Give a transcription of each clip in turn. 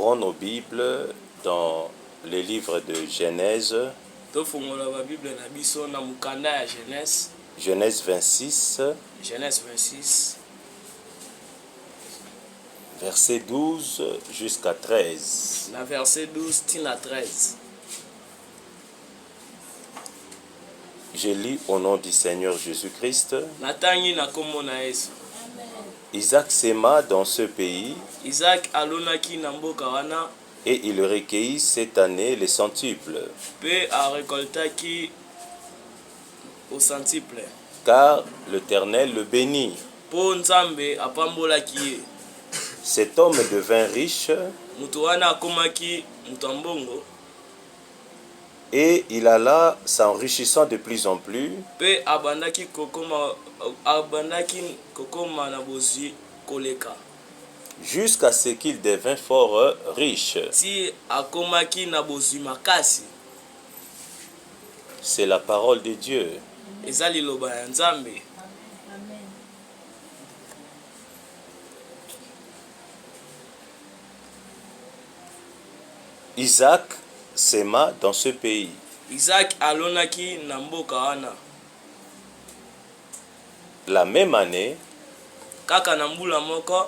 Ouvrons nos Bibles dans les livres de Genèse. Genèse 26. Genèse 26. Verset 12 jusqu'à 13. La verset 12 à 13. Je lis au nom du Seigneur Jésus-Christ. Isaac s'aima dans ce pays Isaac alonaki na mboka wana et il recueillit cette année les centuples. Pe a récoltaki au centuple. Car l'Éternel le bénit. Po nzambe apambolaki ye. Cet homme devint riche Mutu wana akomaki mutu mbongo. Et il alla s'enrichissant de plus en plus. Pe abandaki kokoma na bozwi koleka. Jusqu'à ce qu'il devint fort riche. Si akomaki na bozwi makasi. C'est la parole de Dieu. Eza liloba ya Nzambe. Isaac s'aima dans ce pays. Isaac alonaki na mboka wana. La même année, kaka na mbula moko,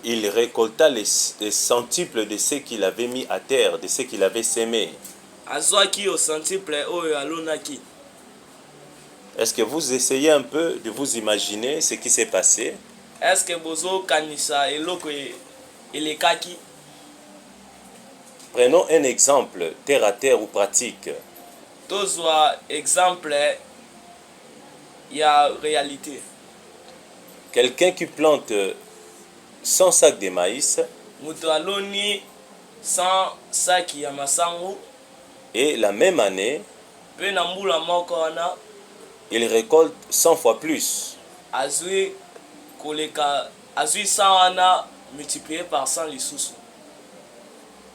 il récolta les centuples de ce qu'il avait mis à terre, de ce qu'il avait sémé. Azwaki au centuple oyo alonaki. Est-ce que vous essayez un peu de vous imaginer ce qui s'est passé? Est-ce que bozo kanisa eloko elekaki? Prenons un exemple terre à terre ou pratique. Tozwa exemple ya réalité. Quelqu'un qui plante 100 sacs de maïs mutu aloni 100 sacs ya masango, et la même année, pe na mbula moko wana il récolte 100 fois plus. azwi koleka, azwi 100 wana multiplié par 100 lisusu.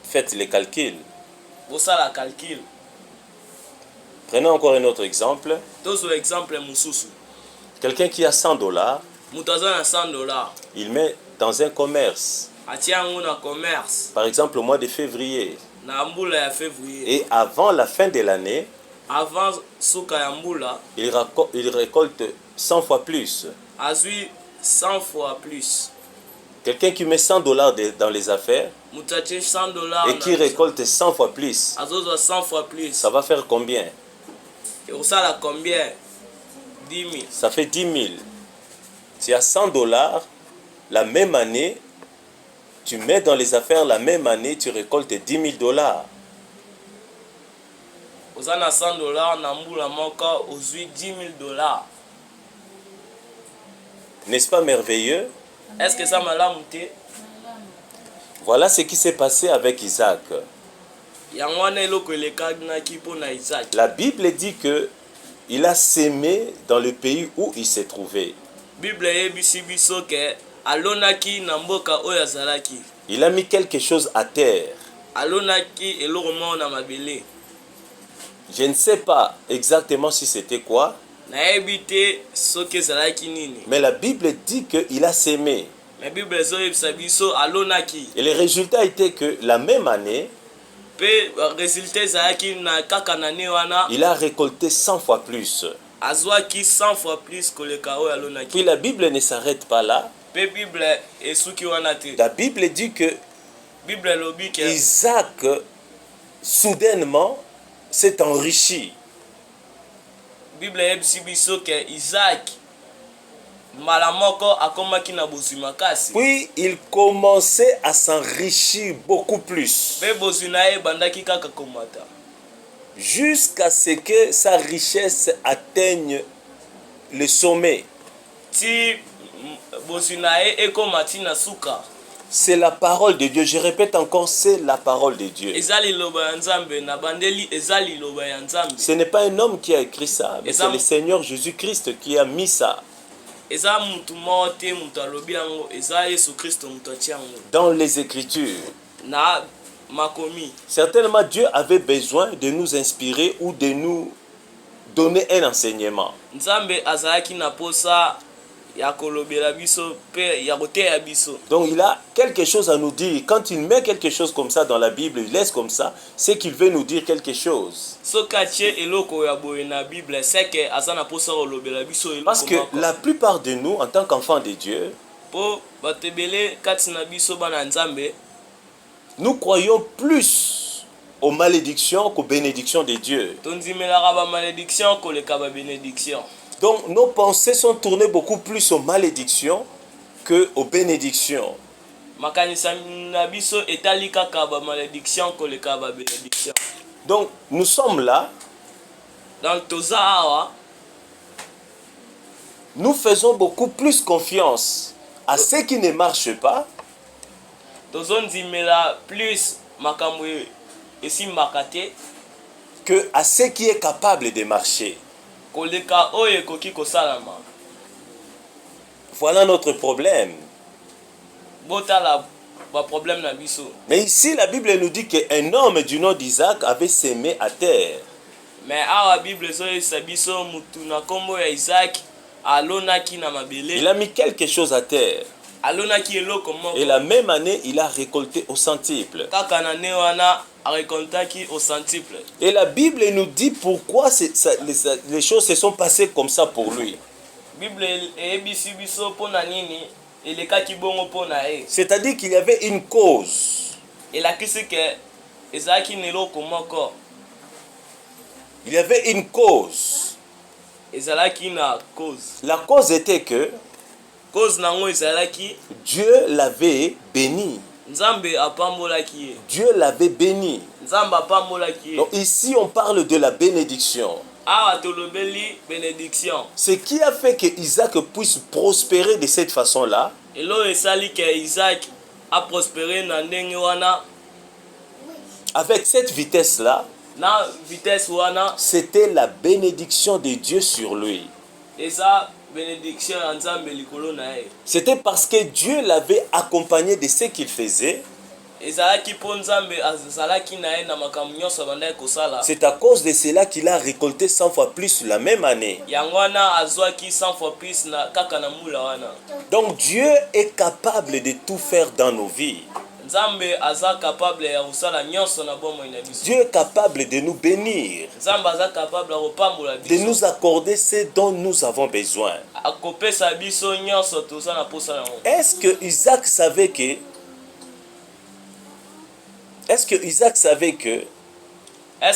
Faites les calculs. Bosa la calcul. Prenons encore un autre exemple. Tozo exemple mususu. Quelqu'un qui a $100, mutu aza na $100, il met dans un commerce. atia yango na commerce. Par exemple au mois de février. Na mbula ya février. Et avant la fin de l'année, avant suka ya mbula, il récolte 100 fois plus. azwi 100 fois plus. Quelqu'un qui met $100 dans les affaires mutu atie $100 et qui récolte 100 fois plus, azozwa 100 fois plus. ça va faire combien? Et osala combien? 10 000. Ça fait 10 000. Tu as $100, la même année, tu mets dans les affaires, la même année, tu récoltes $10 000. Oza na $100 na mbula moko ozwi $10 000. N'est-ce pas merveilleux? Est-ce que ça malamu te? Voilà ce qui s'est passé avec Isaac. Yango wana eloko elekanaki mpo na Isaac. La Bible dit que il a sémé dans le pays où il s'est trouvé. Bible yebisi biso ke alonaki na mboka oyo azalaki. Il a mis quelque chose à terre. Alonaki eloko moko na mabele. Je ne sais pas exactement si c'était quoi. Nayebi te soki ezalaki nini. Mais la Bible dit qu'il a sémé. Mais Bible ezoyebisa biso alonaki. Et le résultat était que la même année, Pe résultat ezalaki na kaka na ne wana. il a récolté 100 fois plus. Azwaki 100 fois plus koleka oyo alonaki. Puis la Bible ne s'arrête pas là. Pe Bible esuki wana te. La Bible dit que Bible lobi ke Isaac soudainement s'est enrichi. Bible yebisi biso ke Isaac mbala moko akomaki na bozwi makasi. Puis il commençait à s'enrichir beaucoup plus. Pe bozwi na ye bandaki kaka komata. Jusqu'à ce que sa richesse atteigne le sommet. Ti bozwi na ye ekomati na suka. C'est la parole de Dieu. Je répète encore, c'est la parole de Dieu. Ezali loba ya Nzambe na bandeli ezali loba ya Nzambe. Ce n'est pas un homme qui a écrit ça, mais c'est le Seigneur Jésus-Christ qui a mis ça. Eza mutu moko te mutu alobi yango, eza Yesu Kristo mutu atia yango. Dans les Écritures. Na makomi. Certainement Dieu avait besoin de nous inspirer ou de nous donner un enseignement. Nzambe azalaki na posa ya kolobela biso pe ya koteya biso. Donc il a quelque chose à nous dire. Quand il met quelque chose comme ça dans la Bible, il laisse comme ça, c'est qu'il veut nous dire quelque chose. Soki atie eloko ya boye na Bible c'est que aza na posa kolobela biso eloko. Parce que la plupart de nous, en tant qu'enfants de Dieu, po bato ebele kati na biso bana Nzambe, nous croyons plus aux malédictions qu'aux bénédictions de Dieu. tondimelaka ba malédiction koleka ba bénédiction. Donc nos pensées sont tournées beaucoup plus aux malédictions qu'aux bénédictions. Makanisa na biso etali kaka ba malédiction koleka ba bénédiction. Donc nous sommes là, Donc toza awa nous faisons beaucoup plus confiance à ce qui ne marche pas tozondimela plus makambo esimbaka te que à ce qui est capable de marcher. koleka oyo ekoki kosalama. Voilà notre problème. Botala ba problème na biso. Mais ici, la Bible nous dit qu'un homme du nom d'Isaac avait sémé à terre. Mais awa Bible ezoyebisa biso mutu na kombo ya Isaac alonaki na mabele. Il a mis quelque chose à terre. Alonaki eloko moko. Et la même année, il a récolté au centuple. Kaka na ne wana arekoltaki au centuple. Et la Bible nous dit pourquoi les choses se sont passées comme ça pour lui. Bible eyebisi biso pona nini elekaki bongo pona e. C'est-à-dire qu'il y avait une cause. Elakisi ke ezalaki na eloko moko. Il y avait une cause. Ezalaki na cause. La cause était que Cause nango ezalaki Dieu l'avait béni. Nzambe apambolaki ye. Dieu l'avait béni. Nzambe apambolaki ye. Donc ici, on parle de la bénédiction. Awa tolobeli bénédiction. Ce qui a fait que Isaac puisse prospérer de cette façon-là, Elo esali ke Isaac a prospéré na ndenge wana avec cette vitesse-là, na vitesse wana c'était la bénédiction de Dieu sur lui. eza bénédiction ya Nzambe likolo na ye. C'était parce que Dieu l'avait accompagné de ce qu'il faisait. Ezalaki po Nzambe azalaki na ye na makambo nyonso bandaki kosala. C'est à cause de cela qu'il a récolté 100 fois plus la même année. Yango wana azwaki 100 fois plus na kaka na mula wana. Donc Dieu est capable de tout faire dans nos vies. Nzambe aza capable ya kosala nyonso na bomoi na biso. Dieu est capable de nous bénir, Nzambe aza capable ya kopambola de biso. nous accorder ce dont nous avons besoin. Akopesa biso nyonso toza na posa yango. Est-ce que Isaac savait que Est-ce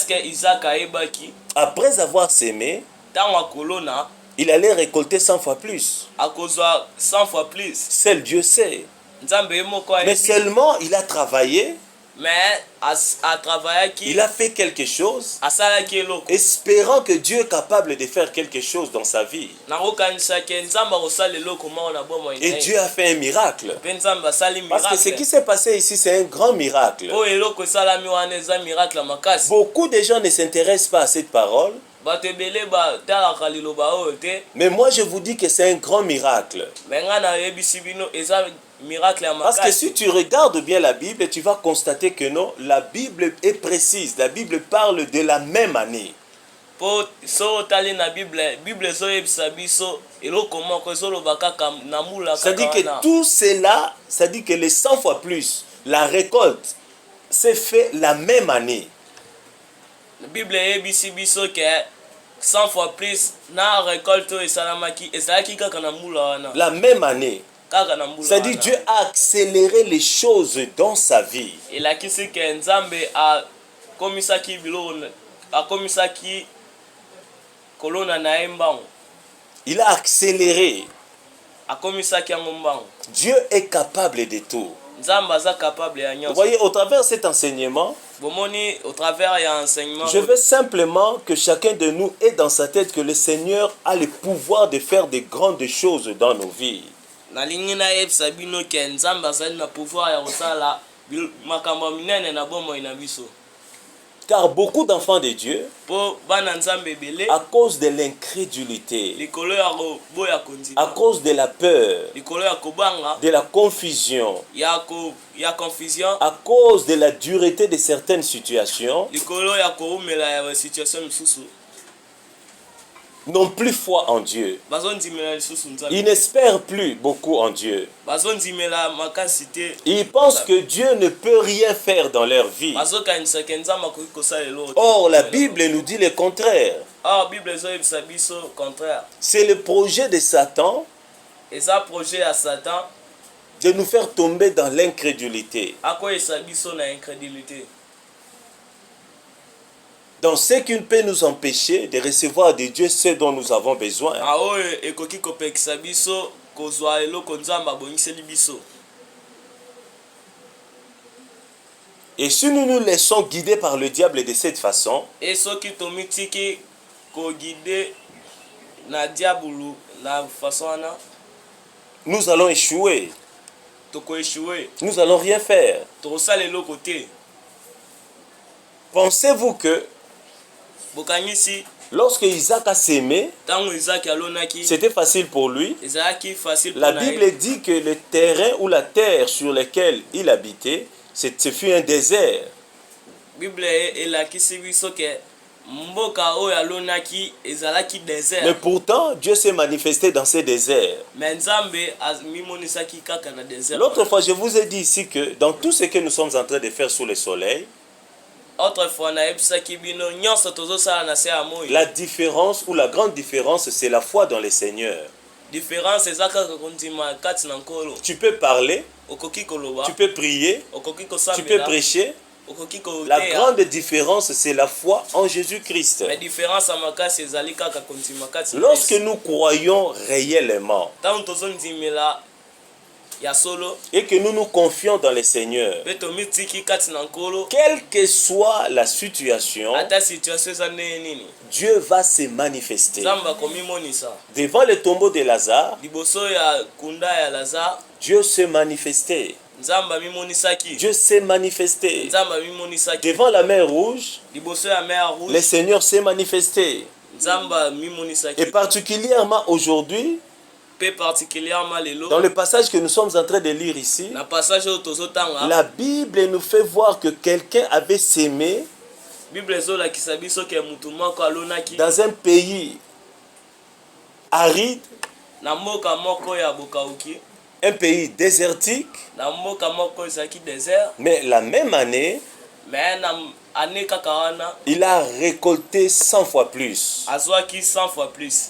que Isaac ayebaki après avoir sémé, ntango akolona il allait récolter 100 fois plus? akozwa 100 fois plus? Seul Dieu sait. Nzambe ye moko Mais ayebi. seulement il a travaillé, Mais atravaillaki il a fait quelque chose, asalaki eloko. espérant que Dieu est capable de faire quelque chose dans sa vie. Nakokanisaki Nzambe akosala eloko moko na bomoi na Et ye. Dieu a fait un miracle. Mpe Nzambe asali Parce que ce qui miracle. s'est passé ici, c'est un grand miracle. Po eloko esalami wana eza miracle ya makasi. Beaucoup de gens ne s'intéressent pas à cette parole, Bato ebele batalaka liloba oyo te. mais moi je vous dis que c'est un grand miracle. Me ngai nayebisi bino eza miracle ya Parce que makasi. si tu regardes bien la Bible, tu vas constater que non, la Bible est précise. La Bible parle de la même année. Po so otali na Bible ezoyebisa biso eloko moko ezoloba kaka na mula C'est-à-dire kaka que wana. tout cela, c'est-à-dire que les 100 fois plus, la récolte s'est fait la même année. Bible eyebisi biso ke 100 fois plus na récolte oyo esalamaki ezalaki kaka na mula wana. La même année. Kaka na mula C'est-à-dire wana. Dieu a accéléré les choses dans sa vie. Elakisi ke Nzambe akomisaki biloko akomisaki kolona na ye mbango. Il a accéléré. Akomisaki yango mbango. Dieu est capable de tout. Nzambe aza capable ya Vous nyonso. voyez, au travers cet enseignement, Bomoni au travers ya enseignement. je veux simplement que chacun de nous ait dans sa tête que le Seigneur a le pouvoir de faire de grandes choses dans nos vies. Nalingi nayebisa bino ke Nzambe azali na pouvoir ya kosala makambo minene na bomoi na biso. Car beaucoup d'enfants de Dieu, Po bana Nzambe ebele à cause de l'incrédulité, likolo ya koboya à kondima, cause de la peur, likolo ya kobanga, de la confusion, ya confusion, à cause de la dureté de certaines situations, likolo ya koumela ya situation misusu, n'ont plus foi en Dieu. bazondimela lisusu nzambe Ils n'espèrent plus beaucoup en Dieu. bazondimela makasi te Ils pensent que Dieu ne peut rien faire dans leur vie. bazokanisaka nzambe akoki kosala eloko te. Or, la Bible nous dit le contraire. or bible ezoyebisa biso contraire C'est le projet de Satan eza projet ya satan de nous faire tomber dans l'incrédulité. akoyesa biso na incrédulité Dans ce qui peut nous empêcher de recevoir de Dieu ce dont nous avons besoin. aoyo ekoki kopekisa biso kozwa eloko nzambe abongiseli biso Et si nous nous laissons guider par le diable de cette façon, e soki tomitiki koguide na diabulu na façon wana nous allons échouer. tokoeshue Nous allons rien faire. tokosala eloko te Pensez-vous que bokangisi lorsque Isaac a sémé, ntango izaki alonaki c'était facile pour lui? ezalaki facile La mpona ye Bible dit que le terrain ou la terre sur laquelle il habitait, ce fut un désert. bible elakisi biso ke mboka oyo alonaki ezalaki Mais désert pourtant, Dieu s'est manifesté dans ces déserts. me nzambe mimonisaki kaka na désert L'autre fois, je vous ai dit ici que dans tout ce que nous sommes en train de faire sous le soleil, autrefois nayebisaki bino nyonso tozosala na se ya moi la différence ou la grande différence, c'est la foi dans le Seigneur. différence eza kaka kondima kati na nkolo Tu peux parler, okoki koloba tu peux prier, okoki tu peux kosambela prêcher. okoki La koteya grande différence, c'est la foi en Jésus-Christ. me différence ya makasi ezali kaka kondima kati na Lorsque Yesu. nous croyons réellement ntango tozondimela ya solo et que nous nous confions dans le Seigneur, mpe tomitiki kati na nkolo quelle que soit la situation, ata situation eza ndenge nini Dieu va se manifester. nzambe akomimonisa Devant le tombeau de Lazare, liboso ya kunda ya lazare Dieu s'est manifesté. nzambe amimonisaki Dieu s'est manifesté. nzambe amimonisaki Devant la mer rouge, liboso ya mer le rouge Seigneur s'est manifesté. nzambe amimonisaki Et particulièrement aujourd'hui, mpe particulièrement lelo dans le passage que nous sommes en train de lire ici, na passage oyo tozotanga la Bible nous fait voir que quelqu'un avait sémé bible ezolakisa biso ke mutu moko alonaki dans un pays aride, na mboka moko ya bokauki un pays désertique, na mboka moko ezalaki désert mais la même année, me na ane kaka wana il a récolté 100 fois plus. azwaki 100 fois plus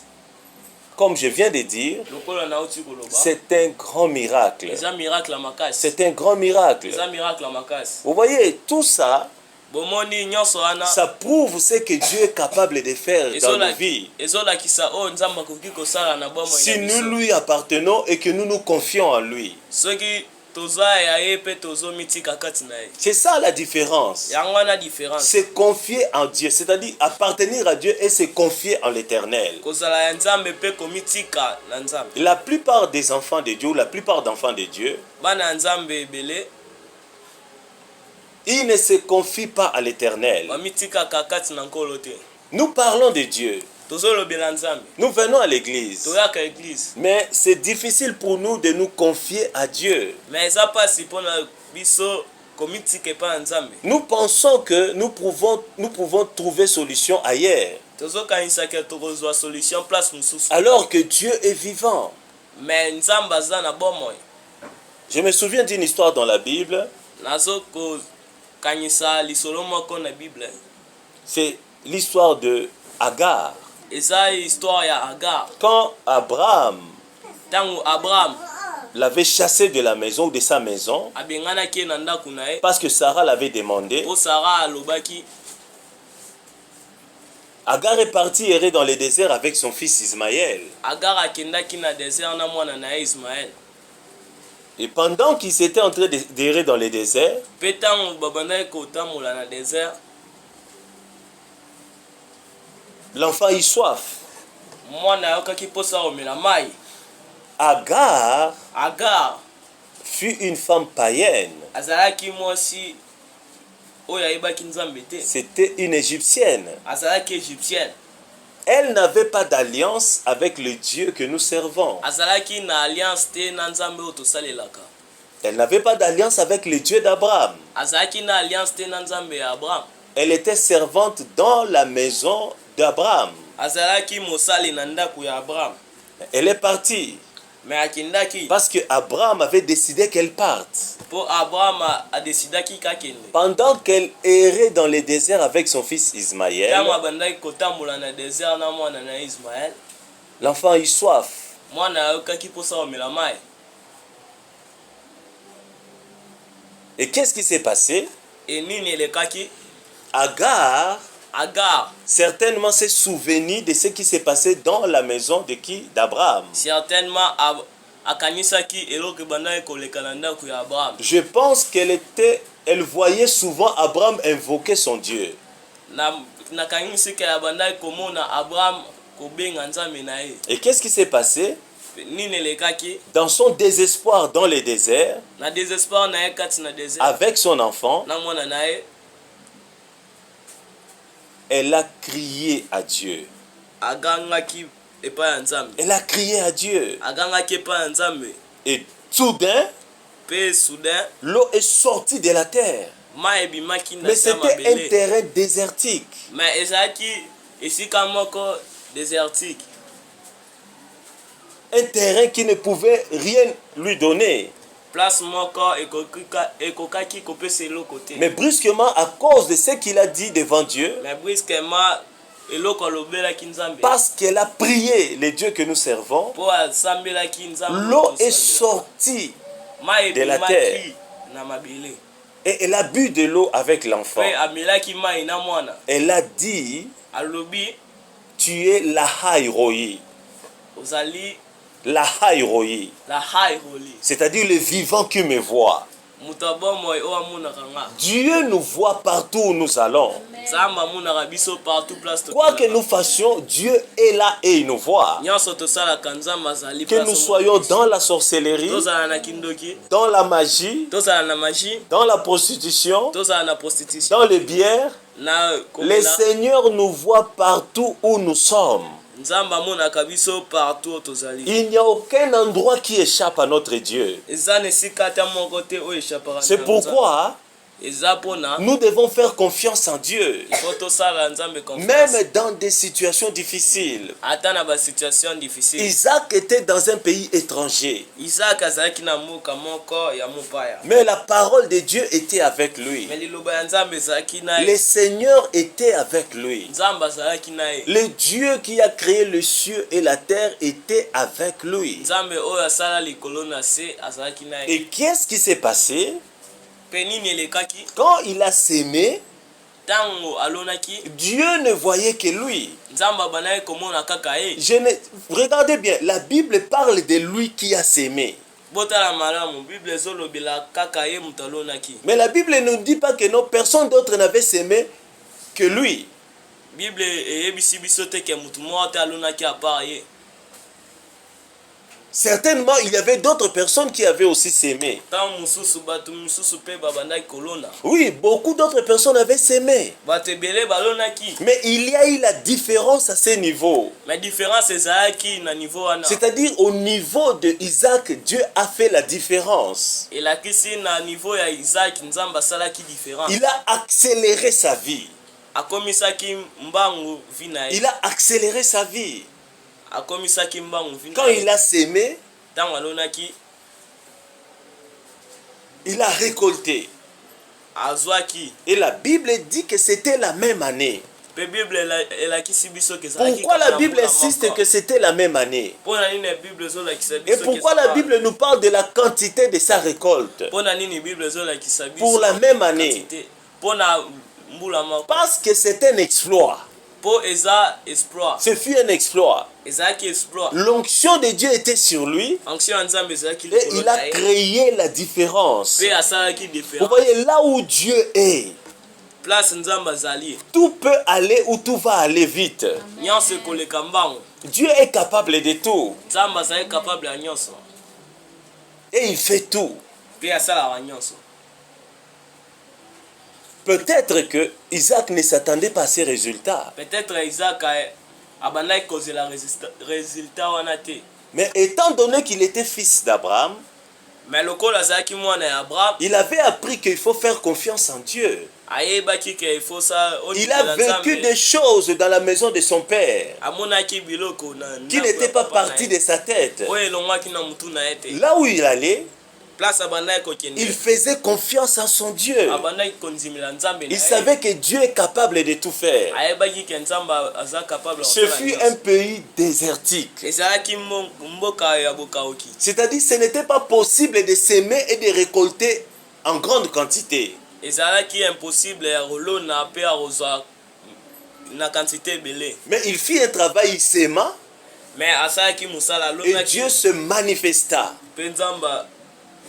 Comme je viens de dire, lokola nauti koloba c'est un grand miracle. eza miracle ya makasi C'est un grand miracle. eza miracle ya makasi Vous voyez, tout ça, bomoni nyonso wana ça prouve ce que Dieu est capable de faire dans nos vies. ezolakisa oyo nzambe akoki kosala na bomoi Si na nous biso lui appartenons et que nous nous confions en lui. soki toza ya ye mpe tozomitika kati na ye C'est ça la différence. yango wana différence Se confier en Dieu, c'est-à-dire appartenir à Dieu et se confier en l'Éternel. kozala ya nzambe mpe komitika na nzambe La plupart des enfants de Dieu, ou la plupart d'enfants de Dieu, bana ya nzambe ebele ils ne se confient pas à l'Éternel. bamitikaka kati na nkolo te Nous parlons de Dieu. tozolobela nzambe Nous venons à l'église. toyaka eglise Mais c'est difficile pour nous de nous confier à Dieu. me eza mpasi mpona biso komitika epai ya nzambe Nous pensons que nous pouvons trouver solution ailleurs. tozokanisaka tokozwa solution place mosusu Alors que Dieu est vivant. me nzambe aza na bomoi Je me souviens d'une histoire dans la Bible. nazokokanisa lisolo moko na bible C'est l'histoire de Agar. eza histoire ya agar Quand Abraham ntango abraham l'avait chassé de la maison ou de sa maison, abenganaki ye na ndako na ye parce que Sarah l'avait demandé, mpo sara alobaki Agar est parti errer dans le désert avec son fils Ismaël. agar akendaki na désert na mwana na ye ismael Et pendant qu'ils étaient en train d'errer dans le désert, mpe ntango babandaki kotambola na désert l'enfant eut soif. mwana ayokaki mposa komela mai Agar agar fut une femme païenne. azalaki mwasi oyo ayebaki nzambe te C'était une égyptienne. azalaki égyptienne Elle n'avait pas d'alliance avec le Dieu que nous servons. azalaki na alliance te na nzambe oyo tosalelaka Elle n'avait pas d'alliance avec le Dieu d'Abraham. azalaki na alliance te na nzambe ya abraham Elle était servante dans la maison d'Abraham. azalaki mosali na ndako ya Abraham. Elle est partie. Mais akindaki Parce que Abraham avait décidé qu'elle parte. po Abraham adesidaki kakende. Pendant qu'elle errait dans le désert avec son fils Ismaël, Tango abandaki kotambola na désert na mwana na Ismaël, l'enfant eut soif. mwana ayokaki posa omela mai. Et qu'est-ce qui s'est passé? Et nini elekaki? Agar Agar certainement s'est souvenu de ce qui s'est passé dans la maison de qui? D'Abraham. certainement akanisaki eloko bandaki koleka na ndako ya Abraham. Je pense elle voyait souvent Abraham invoquer son Dieu. Nakanisika ya bandaki komona Abraham kobenga nzambe na ye. Et qu'est-ce qui s'est passé? Nini elekaki? Dans son désespoir dans le désert, Na désespoir na ye kati na désert, avec son enfant, na mwana na ye, elle a crié à Dieu. agangaki epai ya nzambe. Elle a crié à Dieu. Agangaki epai ya nzambe. Et soudain, Pe soudain, l'eau est sortie de la terre. mai ebimaki na Mais se ya c'était un mabele. terrain désertique. Mais ezalaki esika moko désertique. Un terrain qui ne pouvait rien lui donner. Place moko ekokaki kopesa eloko te. Mais brusquement, à cause de ce qu'il a dit devant Dieu, Mais brusquement eloko alobelaki nzambe. parce qu'elle a prié le Dieu que nous servons, Po asambelaki nzambe. l'eau est sortie mai de la ebimaki na mabele. et elle a bu de l'eau avec l'enfant. Pe amelaki mai na mwana. Elle a dit, Alobi tu es la Haïroi. ozali La Haïroi. la hai holi. C'est-à-dire le vivant qui me voit. Mutu abomoyi oyo amonaka nga. Dieu nous voit partout où nous allons. Nzambe amonaka biso partout place Quoi que nous fassions, Dieu est là et il nous voit. nyonso tosalaka nzambe azali Que nous soyons dans la sorcellerie, tozala na kindoki, dans la magie, tozala na magie, dans la prostitution, tozala na prostitution, dans les bières, na le komela. Seigneur nous voit partout où nous sommes. Nzambe amonaka biso partout oyo tozali. Il n'y a aucun endroit qui échappe à notre Dieu. Eza na esika ata moko te oyo eshapaka. C'est pourquoi eza mpona nous devons faire confiance en Dieu. ifo tosala nzambe confiance. Même dans des situations difficiles. Ata na basituation difficile. Isaac était dans un pays étranger. Isaac azalaki na mboka moko ya mopaya. Mais la parole de Dieu était avec lui. Mais liloba ya nzambe ezalaki na Le ye. Seigneur était avec lui. Nzambe azalaki na ye. Le Dieu qui a créé le ciel et la terre était avec lui. Nzambe oyo asala likolo na se azalaki na ye. Et qu'est-ce qui s'est passé? Pe nini elekaki? Quand il a sémé, Tango alonaki, Dieu ne voyait que lui. nzambe abanaki komona kaka ye. Regardez bien, la Bible parle de lui qui a sémé. Botala malamu, Bible ezolobela kaka ye mutu alonaki. Mais la Bible ne nous dit pas que non, personne d'autre n'avait sémé que lui. Bible eyebisi biso te ke mutu moko te alonaki a part ye. Certainement, il y avait d'autres personnes qui avaient aussi sémé. Tango mususu bato mususu pe babandaki kolona. Oui, beaucoup d'autres personnes avaient sémé. Bato ebele balonaki. Mais il y a eu la différence à ce niveau. Mais différence ezalaki na niveau wana. C'est-à-dire au niveau de Isaac, Dieu a fait la différence. Elakisi na niveau ya Isaac nzambe asalaki différence. Il a accéléré sa vie. Akomisaki mbangu vi na ye. Il a accéléré sa vie. Akomisaki mbangu vi na Quand ye. il a sémé, Tango alonaki il a récolté. azwaki. Et la Bible dit que c'était la même année. Pe Bible elakisi biso ke ezalaki. Pourquoi la Bible insiste que c'était la même année? Pona nini Bible ezolakisa biso Et pourquoi la Bible nous parle de la quantité de sa récolte? Pona nini Bible ezolakisa biso Pour la même année. Pona mbula moko. Parce que c'est un exploit. Po eza exploit. Ce fut un exploit. Ezalaki exploit. L'onction de Dieu était sur lui Onction ya nzambe ezalaki et il a créé la différence. pe asalaki Vous différence. voyez, là où Dieu est, Place nzambe azali. tout peut aller ou tout va aller vite. Nyonso ekoleka mbangu. Dieu est capable de tout Nzambe azali capable ya nyonso. et il fait tout. Pe asalaka nyonso. Peut-être que Isaac ne s'attendait pas à ces résultats. Peut-être Isaac abandaki kozela résultat wana te. Mais étant donné qu'il était fils d'Abraham, mais lokola azalaki mwana ya Abraham il avait appris qu'il faut faire confiance en Dieu. ayebaki ke ifo sa Il a vécu des choses dans la maison de son père amonaki biloko na qui n'étaient pas parties de sa tête. oyo elongwaki na mutu na ye te Là où il allait, place abandaki kokende il faisait confiance en son Dieu. abandaki kondimela nzambe na Il ye savait que Dieu est capable de tout faire. ayebaki ke nzambe aza capable Ce fut un pays désertique. ezalaki mboka ya bokaoki C'est-à-dire ce n'était pas possible de s'aimer et de récolter en grande quantité. ezalaki impossible ya kolona mpe ya kozwa na quantité ebele Mais il fit un travail, il s'aima mais asalaki mosala et alonaki Dieu se manifesta. mpe nzambe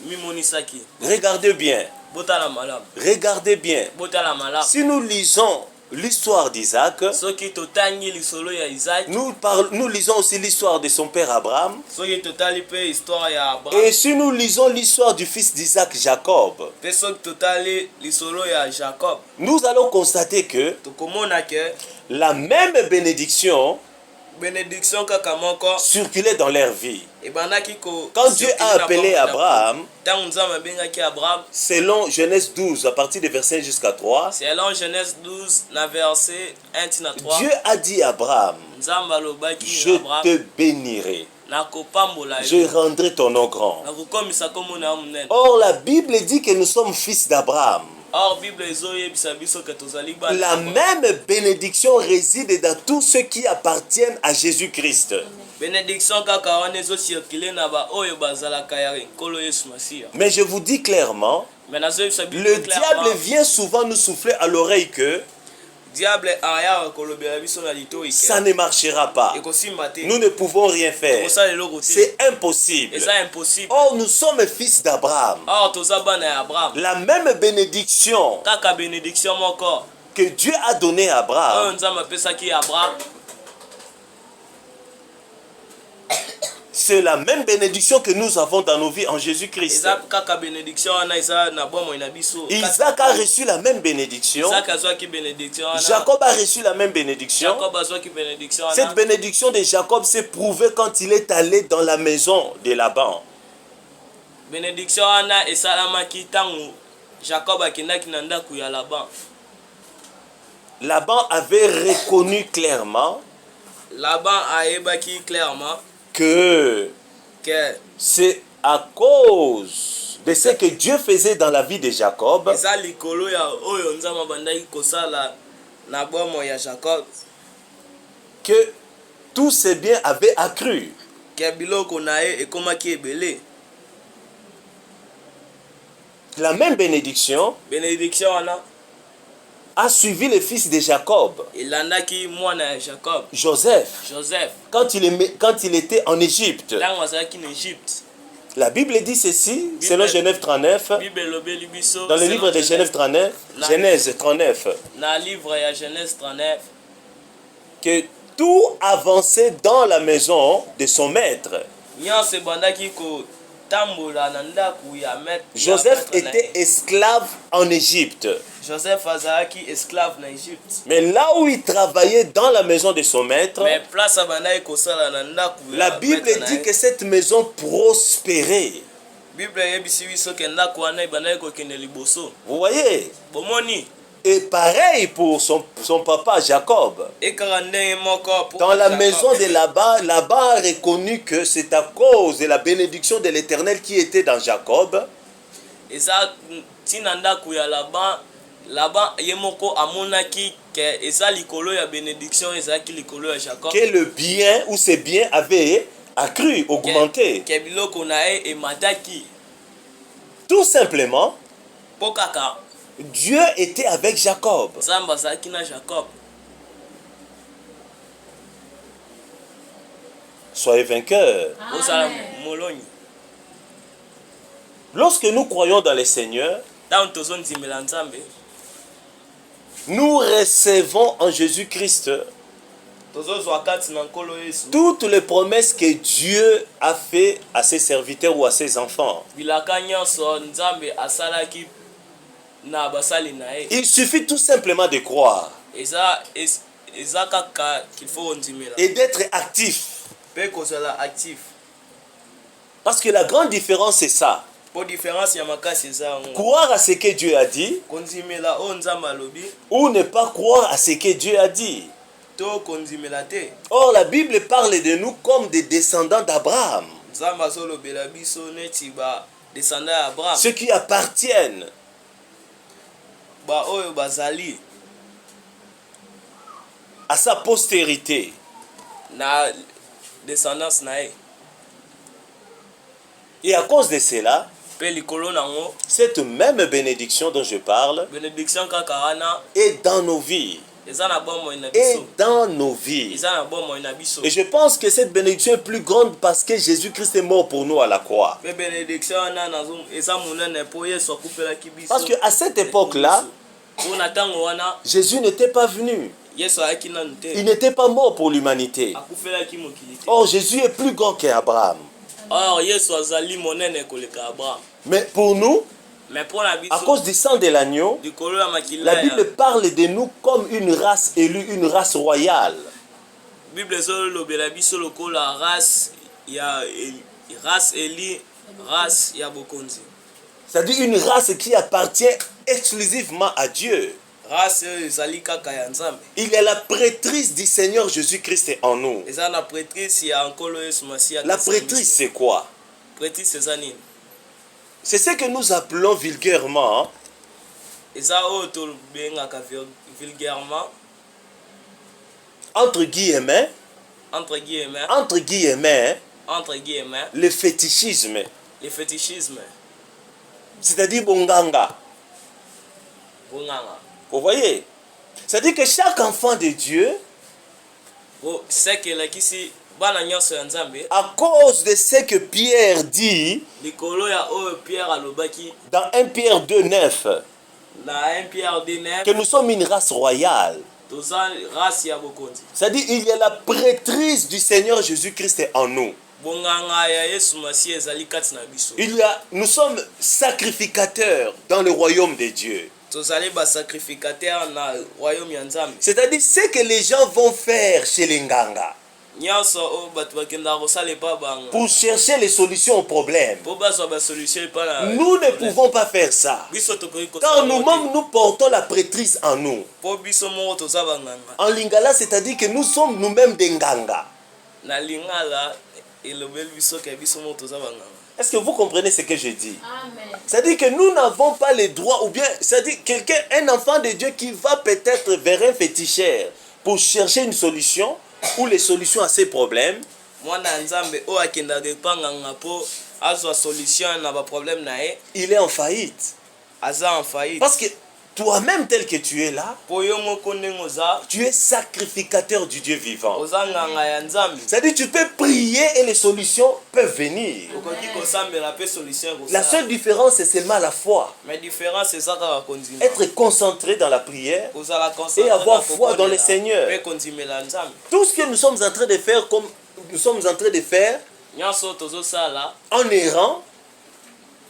mimonisaki Regardez bien, botala malamu regardez bien. botala malamu Si nous lisons l'histoire d'Isaac, soki totangi lisolo ya Isaac nous lisons aussi l'histoire de son père Abraham. soki totali mpe histoire ya Abraham Et si nous lisons l'histoire du fils d'Isaac, Jacob, mpe soki totali lisolo ya Jacob nous allons constater que tokomona ke la même bénédiction bénédiction kaka moko circulait dans leur vie. ebandaki Quand Dieu a appelé Abraham, ntango nzambe abengaki Abraham selon Genèse 12, à partir du verset jusqu'à 3, selon Genèse 12 na verset 1 tina 3 Dieu a dit à Abraham, nzambe alobaki je na Abraham te bénirai, nakopambola je yo rendrai ton nom grand. nakokomisa kombo na yo monene Or, la Bible dit que nous sommes fils d'Abraham. or bible ezoyebisa biso ke tozali bana La même bénédiction réside dans tous ceux qui appartiennent à Jésus-Christ. bénédiction kaka wana ezocircule na baoyo bazalaka ya nkolo yesu masiya Mais je vous dis clairement, mais nazoyebisa biso le diable vient souvent nous souffler à l'oreille que diable ayaka kolobela biso na litoi ça ne marchera pas. ekosimba te Nous ne pouvons rien faire. ekosala eloko te C'est impossible. eza impossible Or, nous sommes fils d'Abraham. or toza bana ya Abraham La même bénédiction kaka bénédiction moko que Dieu a donnée à oyo Abraham, nzambe apesaki Abraham c'est la même bénédiction que nous avons dans nos vies en Jésus-Christ. eza kaka bénédiction wana eza na bomoi na biso Isaac a reçu la même bénédiction. Isaac azwaki bénédiction wana Jacob a reçu la même bénédiction. Jacob azwaki bénédiction wana Cette bénédiction de Jacob s'est prouvée quand il est allé dans la maison de Laban. bénédiction wana esalamaki ntango Jacob akendaki na ndako ya Laban Laban avait reconnu clairement Laban ayebaki clairement que que c'est à cause de ce que Dieu faisait dans la vie de Jacob eza likolo ya oyo nzambe abandaki kosala na bomoi ya Jacob que tous ces biens avaient accru. ke biloko na ye ekomaki ebele La même bénédiction bénédiction wana a suivi le fils de Jacob, elandaki mwana ya Jacob Joseph, Joseph quand il était en Égypte. ntango azalaki na Égypte La Bible dit ceci, selon Genèse 39, bible elobeli biso dans le livre de Genèse 39, Genèse 39, na livre ya Genèse 39 que tout avançait dans la maison de son maître. nyonso ebandaki kotambola na ndako ya maître. Joseph était esclave en Égypte. Joseph azalaki esclave na Égypte. Mais là où il travaillait dans la maison de son maître, mais place abandaki kosala na ndako la Bible dit que cette maison prospérait. bible eyebisi biso ke ndako wana ebandaki kokende liboso Vous voyez? bomoni Et pareil pour son papa Jacob. ekaka ndenge moko Dans la maison de Laban, Laban a reconnu que c'est à cause de la bénédiction de l'Éternel qui était dans Jacob eza ntina ndako ya Laban ye moko amonaki ke eza likolo ya bénédiction ezalaki likolo ya Jacob que le bien ou ses biens avaient accru, augmenté. ke biloko na ye emataki Tout simplement, mpo kaka Dieu était avec Jacob. nzambe azalaki na Jacob. Soyez vainqueurs. ozala molonyi Lorsque nous croyons dans le Seigneur, ntango tozondimela nzambe nous recevons en Jésus-Christ tozozwa kati na nkolo yesu toutes les promesses que Dieu a fait à ses serviteurs ou à ses enfants. bilaka nyonso nzambe asalaki na basali na ye Il suffit tout simplement de croire eza kaka qu'il faut ondimela et d'être actif. mpe kozala actif Parce que la grande différence, c'est ça. po différence ya makasi eza yango. Croire à ce que Dieu a dit Kondimela o nzambe alobi ou ne pas croire à ce que Dieu a dit. to kondimela te. Or, la Bible parle de nous comme des descendants d'Abraham. Nzambe azolobela biso neti ba descendant ya Abraham. Ceux qui appartiennent Ba oyo bazali à sa postérité. na descendance na ye. Et à cause de cela, Pe likolo nango cette même bénédiction dont je parle bénédiction kaka wana est dans nos vies. eza na bomoi na Est biso. dans nos vies. Eza na bomoi na biso. Et je pense que cette bénédiction est plus grande parce que Jésus-Christ est mort pour nous à la croix. Pe bénédiction wana nazo eza monene po Yesu akupelaki biso. Parce qu'à cette époque-là, po na tango wana Jésus n'était pas venu. Yesu ayaki nanu te. Il n'était pas mort pour l'humanité. Akufelaki mokili te. Or, Jésus est plus grand qu'Abraham. Or Yesu azali monene koleka Abraham. Mais pour nous, Mais pour la à biso cause du sang de l'agneau, likolo ya makila la ya Bible parle de nous comme une race élue, une race royale. Bible ezolobela biso lokola race ya race eli race ya bokonzi. C'est-à-dire une race qui appartient exclusivement à Dieu. Race oyo ezali kaka ya Nzambe. Il y a la prêtrise du Seigneur Jésus-Christ en nous. Eza na prêtrice ya nkolo Yesu Masiya. La prêtrise, c'est quoi? Prêtrice eza nini? C'est ce que nous appelons vulgairement Eza oyo tobengaka vulgairement entre guillemets, entre guillemets le fétichisme. le fétichisme. C'est-à-dire bonganga. Bonganga. Vous voyez? C'est-à-dire que chaque enfant de Dieu, sekelakisi bana nyonso ya Nzambe à cause de ce que Pierre dit likolo ya oyo Pierre alobaki dans 1 Pierre 2,9, na 1 Pierre 2:9 que nous sommes une race royale. toza race ya bokonzi. C'est-à-dire il y a la prêtrise du Seigneur Jésus-Christ en nous. Bonganga ya Yesu Masiya ezali kati na biso. Nous sommes sacrificateurs dans le royaume de Dieu. Tozali ba sacrificateur na royaume ya Nzambe. C'est-à-dire ce que les gens vont faire chez les nganga Nyonso o batu bakenda kosala pa banga pour chercher les solutions aux problèmes. po bazwa ba solution pa na Nous ne pouvons pas faire ça. biso tokoki Car nous-mêmes, nous portons la prêtrise en nous. po biso moko toza banganga. En lingala, c'est-à-dire que nous sommes nous-mêmes des nganga. Na lingala elobeli biso ke biso moko toza banganga. Est-ce que vous comprenez ce que je dis? Amen. C'est-à-dire que nous n'avons pas les droits, ou bien, c'est-à-dire quelqu'un, un enfant de Dieu qui va peut-être vers un féticheur pour chercher une solution ou les solutions à ses problèmes. Mwana Nzambe o akenda de panganga po azwa solution na ba problème na ye. Il est en faillite. Aza en faillite. Parce que toi-même tel que tu es là, Po yo moko ndenge oza tu es sacrificateur du Dieu vivant. oza nganga ya Nzambe. C'est-à-dire tu peux prier et les solutions peuvent venir. Okoki kosambela pe solution La kosala. seule différence, c'est seulement la foi. Mais différence eza kaka kondima. Être concentré dans la prière Ozala concentré et avoir na foi dans le Seigneur. Pe kondimela Nzambe. Tout ce que nous sommes en train de faire, comme nous sommes en train de faire Nyonso tozosala en errant,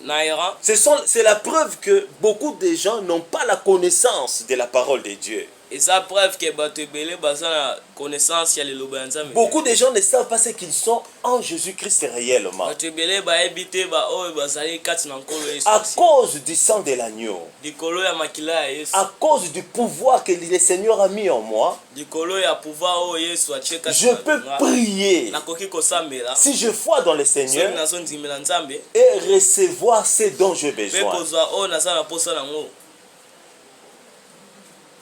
na errant. c'est la preuve que beaucoup de gens n'ont pas la connaissance de la parole de Dieu. Eza preuve ke bato ebele baza na connaissance ya liloba ya Nzambe. Beaucoup de gens ne savent pas ce qu'ils sont en Jésus-Christ réellement. Bato ebele bayebi te ba oyo bazali kati na nkolo Yesu. À cause du sang de l'agneau, Likolo ya makila ya Yesu. à cause du pouvoir que le Seigneur a mis en moi, Likolo ya pouvoir oyo Yesu atie kati je peux prier. nakoki kosambela. Si je foi dans le Soki Seigneur nazondimela Nzambe et recevoir ce dont j'ai mpe besoin. kozwa oyo naza na posa nango.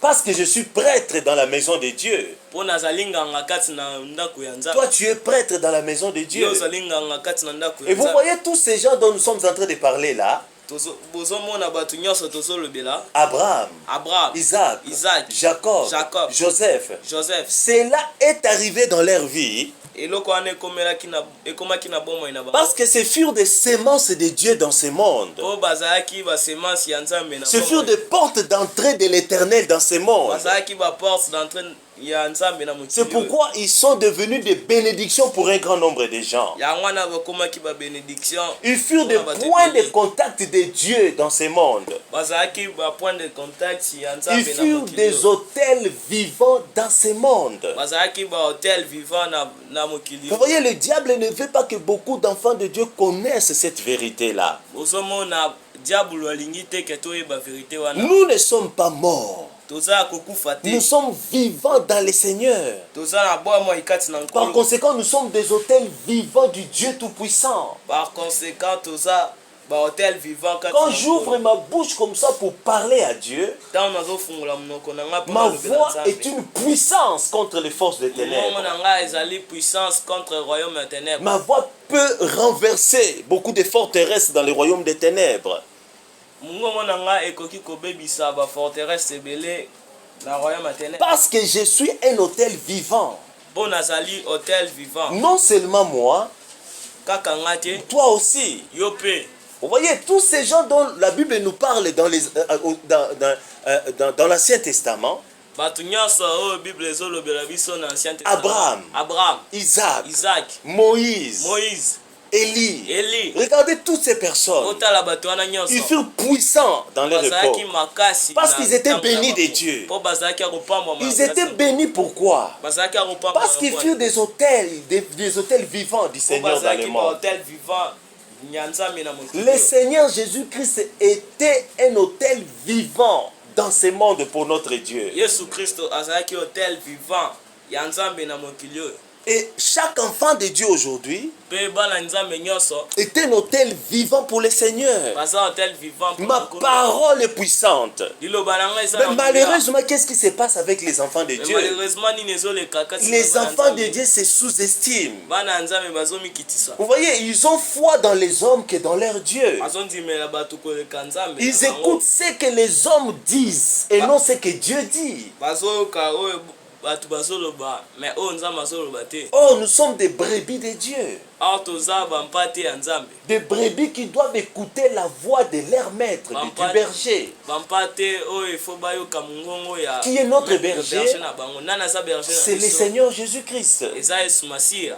Parce que je suis prêtre dans la maison de Dieu. Po nazali nganga kati na ndako ya Nzambe. Toi, tu es prêtre dans la maison de Dieu. Yo ozali nganga kati na ndako Et ya vous Nzambe. voyez tous ces gens dont nous sommes en train de parler là. Bozomona bato nyonso tozolobela. Abraham, Abraham, Isaac, Jacob, Joseph. Joseph. Cela est arrivé dans leur vie Eloko wana ekomaki na bomoi na bango. parce que ce furent des semences de Dieu dans ce monde. O bazalaki ba semence ya Nzambe na Ce furent des portes d'entrée de l'éternel dans ce monde. bazalaki ba porte d'entrée ya nzambe na C'est mokili. pourquoi ils sont devenus des bénédictions pour un grand nombre de gens. Yango wana bakomaki ba bénédiction. Ils furent des points de contact de Dieu dans ce monde. Bazalaki ba point de contact ya nzambe Ils na furent mokili. des hôtels vivants dans ce monde. Bazalaki ba hôtel vivant na mokili. Vous voyez, le diable ne veut pas que beaucoup d'enfants de Dieu connaissent cette vérité-là. Ozomona diable alingi te ke toyeba vérité wana. Nous ne sommes pas morts. Toza kokufa te. Nous sommes vivants dans le Seigneur. Toza na bomo ikati na Par nkolo. conséquent, nous sommes des hôtels vivants du Dieu Tout-Puissant. Par conséquent toza ba hôtel vivant kati Quand na j'ouvre ma bouche comme ça pour parler à Dieu, tant nazo fungula munoko na nga ma voix est une puissance contre les forces des Momo ténèbres. na nga ezali puissance contre le royaume des ténèbres. Ma voix peut renverser beaucoup de forteresses dans le royaume des ténèbres. Momo na nga ekoki kobebisa ba forteresse ebele na royaume des ténèbres. Parce que je suis un hôtel vivant. Bon nazali hôtel vivant. Non seulement moi, Kaka nga te toi aussi. yo pe. Vous voyez, tous ces gens dont la Bible nous parle dans l'Ancien Testament, Batu nyonso oyo Bible ezolobela biso na Ancien Testament. Abraham, Isaac, Moïse, Moïse, Élie. Eli. Regardez toutes ces personnes. Otala batu wana nyonso. Ils furent puissants dans leur Bazalaki époque. makasi. Parce na qu'ils étaient ntango na bénis bango. de Dieu. Po bazalaki akopambwa Ils makasi. étaient bénis pourquoi? Bazalaki akopambwa Parce qu'ils makasi. furent des hôtels, des hôtels vivants du Po Seigneur dans le bazalaki ba monde. hôtel vivant nyanzambe na mokili. Le Seigneur Jésus-Christ était un hôtel vivant dans ce monde pour notre Dieu. Yesu Kristo azalaki hôtel vivant ya nzambe na mokili oyo. Et chaque enfant de Dieu aujourd'hui Pe bana nzambe nyonso est un hôtel vivant pour le Seigneur. baza hôtel vivant pour Ma mokolo. parole est puissante. Liloba na ngai eza Mais na nguya. malheureusement, qu'est-ce qui se passe avec les enfants de Mais Dieu? malheureusement nini ezoleka kati na Les bana enfants nzambe. de Dieu se sous-estiment. Bana nzambe bazomikitisa. Vous voyez, ils ont foi dans les hommes que dans leur Dieu. Bazondimela bato koleka nzambe. Ils écoutent ce que les hommes disent et non ce que Dieu dit. Bazoyoka oyo bato bazoloba mais oyo nzambe azoloba te. Oh, nous sommes des brebis de Dieu. Awa toza bampate ya nzambe. Des brebis qui doivent écouter la voix de leur maître, du berger. Bampate oyo ifo bayoka mongongo ya. Qui est notre le berger? na bango. Nana za berger na C'est le biso. Seigneur Jésus-Christ. Eza Yesu Masiya.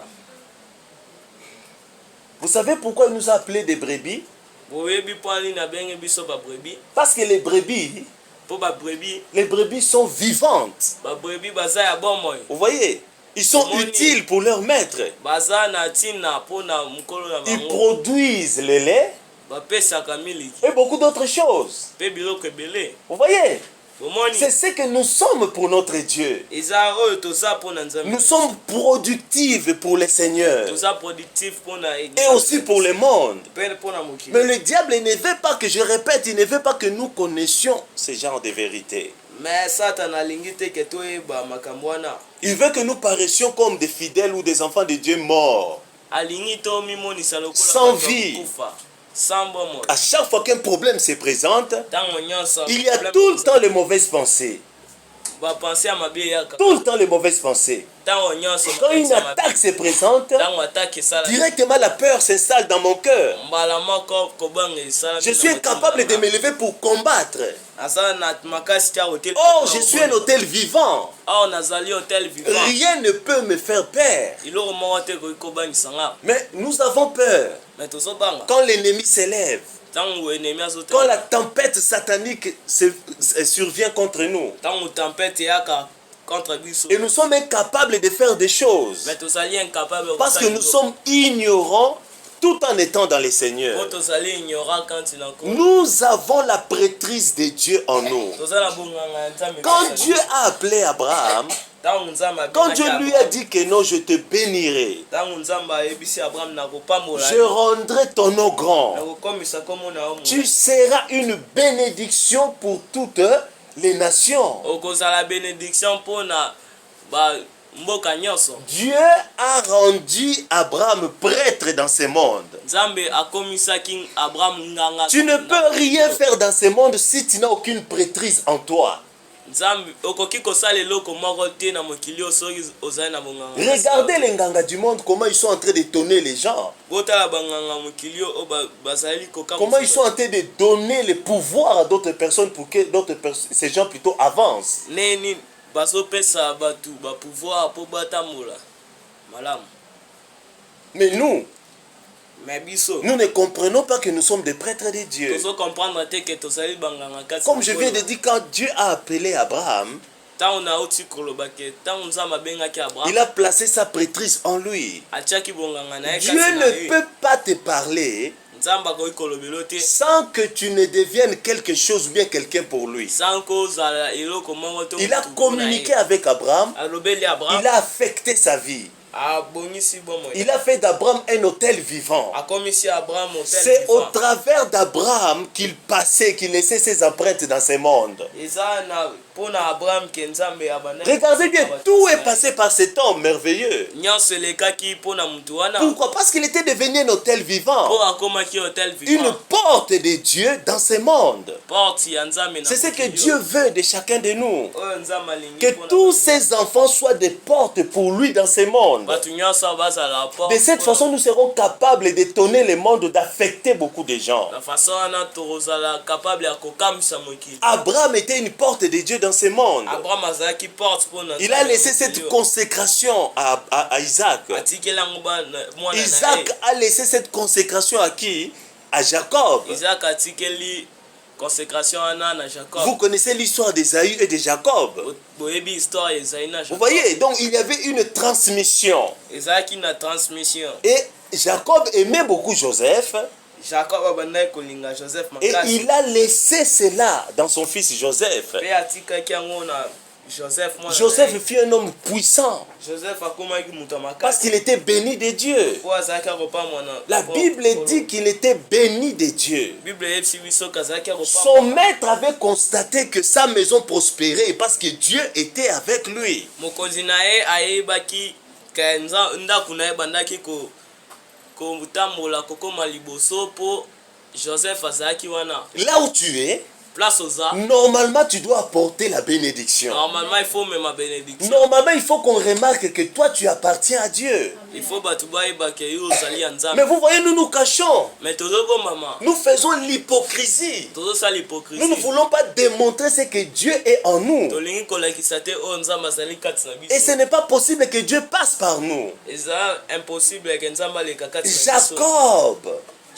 Vous savez pourquoi il nous a appelés des brebis? Boyebi po ani na benge biso ba brebi. Parce que Po ba brebi, les brebis sont vivantes. ba brebi baza ya bomoi. Vous voyez, ils sont Moni. utiles pour leur maître. Baza na tina po na mukolo na Ils bango. produisent le lait Bapesaka miliki. et beaucoup d'autres choses. Pe biloko ebele. Vous voyez, Bomoni. c'est ce que nous sommes pour notre Dieu. Eza oyo toza po na nzambe. Nous sommes productifs pour le Seigneur Toza productif po na et aussi pour le monde. Pe po na mokili. Mais le diable ne veut pas que, je répète, il ne veut pas que nous connaissions ce genre de vérité. Mais Satan alingi te ke toyeba makambo wana. Il veut que nous paraissions comme des fidèles ou des enfants de Dieu morts. Alingi to mimonisa lokola Sans bato ya vie. kokufa. Sans bomoi. À chaque fois qu'un problème se présente, Tango nyonso. il y a tout le temps les mauvaises pensées. Bapense ya mabe yaka. Tout le temps les mauvaises pensées. Tango nyonso. Quand une attaque se présente, Tango attaque esala. directement la peur s'installe dans mon cœur. Mbala moko kobanga esala. Je suis incapable de me lever pour combattre. Azala na makasi tia hotel. Oh, je suis un hôtel vivant. Oh, nazali hôtel vivant. Rien ne peut me faire peur. Iloko moko te kobangisa nga. Mais nous avons peur Mais tozobanga. quand l'ennemi s'élève, Tango ennemi azotela. quand la tempête satanique survient contre nous. Tango tempête yaka contre biso. Et nous sommes incapables de faire des choses. Mais tozali incapable. Parce que nous sommes ignorants tout en étant dans le Po Seigneur. tozali ignorant quand il encore. Nous avons la prêtrise de Dieu en nous. Tozala bonganga nzambe. Quand Dieu a appelé Abraham, Tango nzambe. quand Dieu lui a dit que non, je te bénirai, Tango nzambe ayebisi Abraham na kopambola. je rendrai ton nom grand. Na kokomisa komo na omo. Tu seras une bénédiction pour toutes les nations. Okozala bénédiction pona ba mboka nyonso. Dieu a rendu Abraham prêtre dans ce monde. Nzambe akomisaki Abraham nganga. Tu ne peux rien faire dans ce monde si tu n'as aucune prêtrise en toi. Nzambe okoki kosala eloko moko te na mokili soki ozali na bonganga. Regardez les nganga du monde, comment ils sont en train de donner les gens. Botala banganga mokili o bazali koka. Comment ils sont en train de donner le pouvoir à d'autres personnes pour que ces gens plutôt avancent. Neni bazopesa batu bapouvoir mpo batambola malamu. Mais nous, Mais biso nous ne comprenons pas que nous sommes des prêtres de Dieu. tozo comprendre te que tozali banganga kasi. Comme je viens de dire, quand Dieu a appelé Abraham, ntango nauti koloba ke ntango nzambe abengaki Abraham il a placé sa prêtrise en lui. atiaki bonganga na ye kasi Dieu na ne ye. peut pas te parler nzambe akoki kolobela te sans que tu ne deviennes quelque chose ou bien quelqu'un pour lui. sanko ozala eloko moko to Il a mutu mpona communiqué ye. avec Abraham, alobeli Abraham il a affecté sa vie. abongisi bomo ye. Il a fait d'Abraham un hôtel vivant. akomisi Abraham C'est au hôtel travers d'Abraham qu'il passait, qu'il laissait ses empreintes dans ce monde. eza na mpona Abraham ke nzambe abandaki. Regardez bien, tout est passé par cet homme merveilleux. nyonso elekaki mpona mutu wana Pourquoi? Parce qu'il était devenu un hôtel mpo vivant. akomaki hôtel Une vivant porte de Dieu dans ce monde. porte ya nzambe na C'est ce que mokili Dieu veut de chacun de nous. oyo nzambe alingi Que mpona tous bango. ces enfants soient des portes pour lui dans ce monde. bato nyonso bazala porte De cette façon, nous serons capables d'étonner le monde, d'affecter beaucoup de gens. na façon wana tozala capable ya kokamisa mokili. Abraham était une porte de Dieu dans ce monde. Abraham azalaki porte mpona Il a laissé cette consécration à Isaac. atikeli yango mwana na Isaac ye. a laissé cette consécration à qui? À Jacob. Isaac atikeli consécration wana na Jacob. Vous connaissez l'histoire d'Ésaü et de Jacob. boyebi histoire ya Esaïe na Vous Jacob. voyez, donc il y avait une transmission. ezalaki na transmission. Et Jacob aimait beaucoup Joseph. Jacob abandaki kolinga Joseph Et makasi il a laissé cela dans son fils Joseph. mpe atikaki yango na Joseph mwana na Joseph ye. fut un homme puissant Joseph akomaki moto ya parce makasi qu'il était béni de Dieu. po azalaki akopamwa na La Bible dit qu'il était béni de Dieu. bible eyebisi biso kazalaki akopamwa. Son maître avait constaté que sa maison prospérait parce que Dieu était avec lui. mokonzi na ye ayebaki ke ndako na ye bandaki kotambola kokoma liboso mpo Joseph azalaki wana Là où tu es, place oza. normalement tu dois apporter la bénédiction. Normalement il faut mema bénédiction. Normalement il faut qu'on remarque que toi tu appartiens à Dieu. Il faut bato bayeba ke yo ozali ya nzambe. Mais vous voyez, nous nous cachons. Mais tozobomama Nous faisons l'hypocrisie. tozosala Nous ne hypocrisie. voulons pas démontrer ce que Dieu est en nous. tolingi kolakisa te oyo nzambe azali kati na Et ce biso. n'est pas possible que Dieu passe par nous. eza impossible ke nzambe aleka kati na biso. Jacob,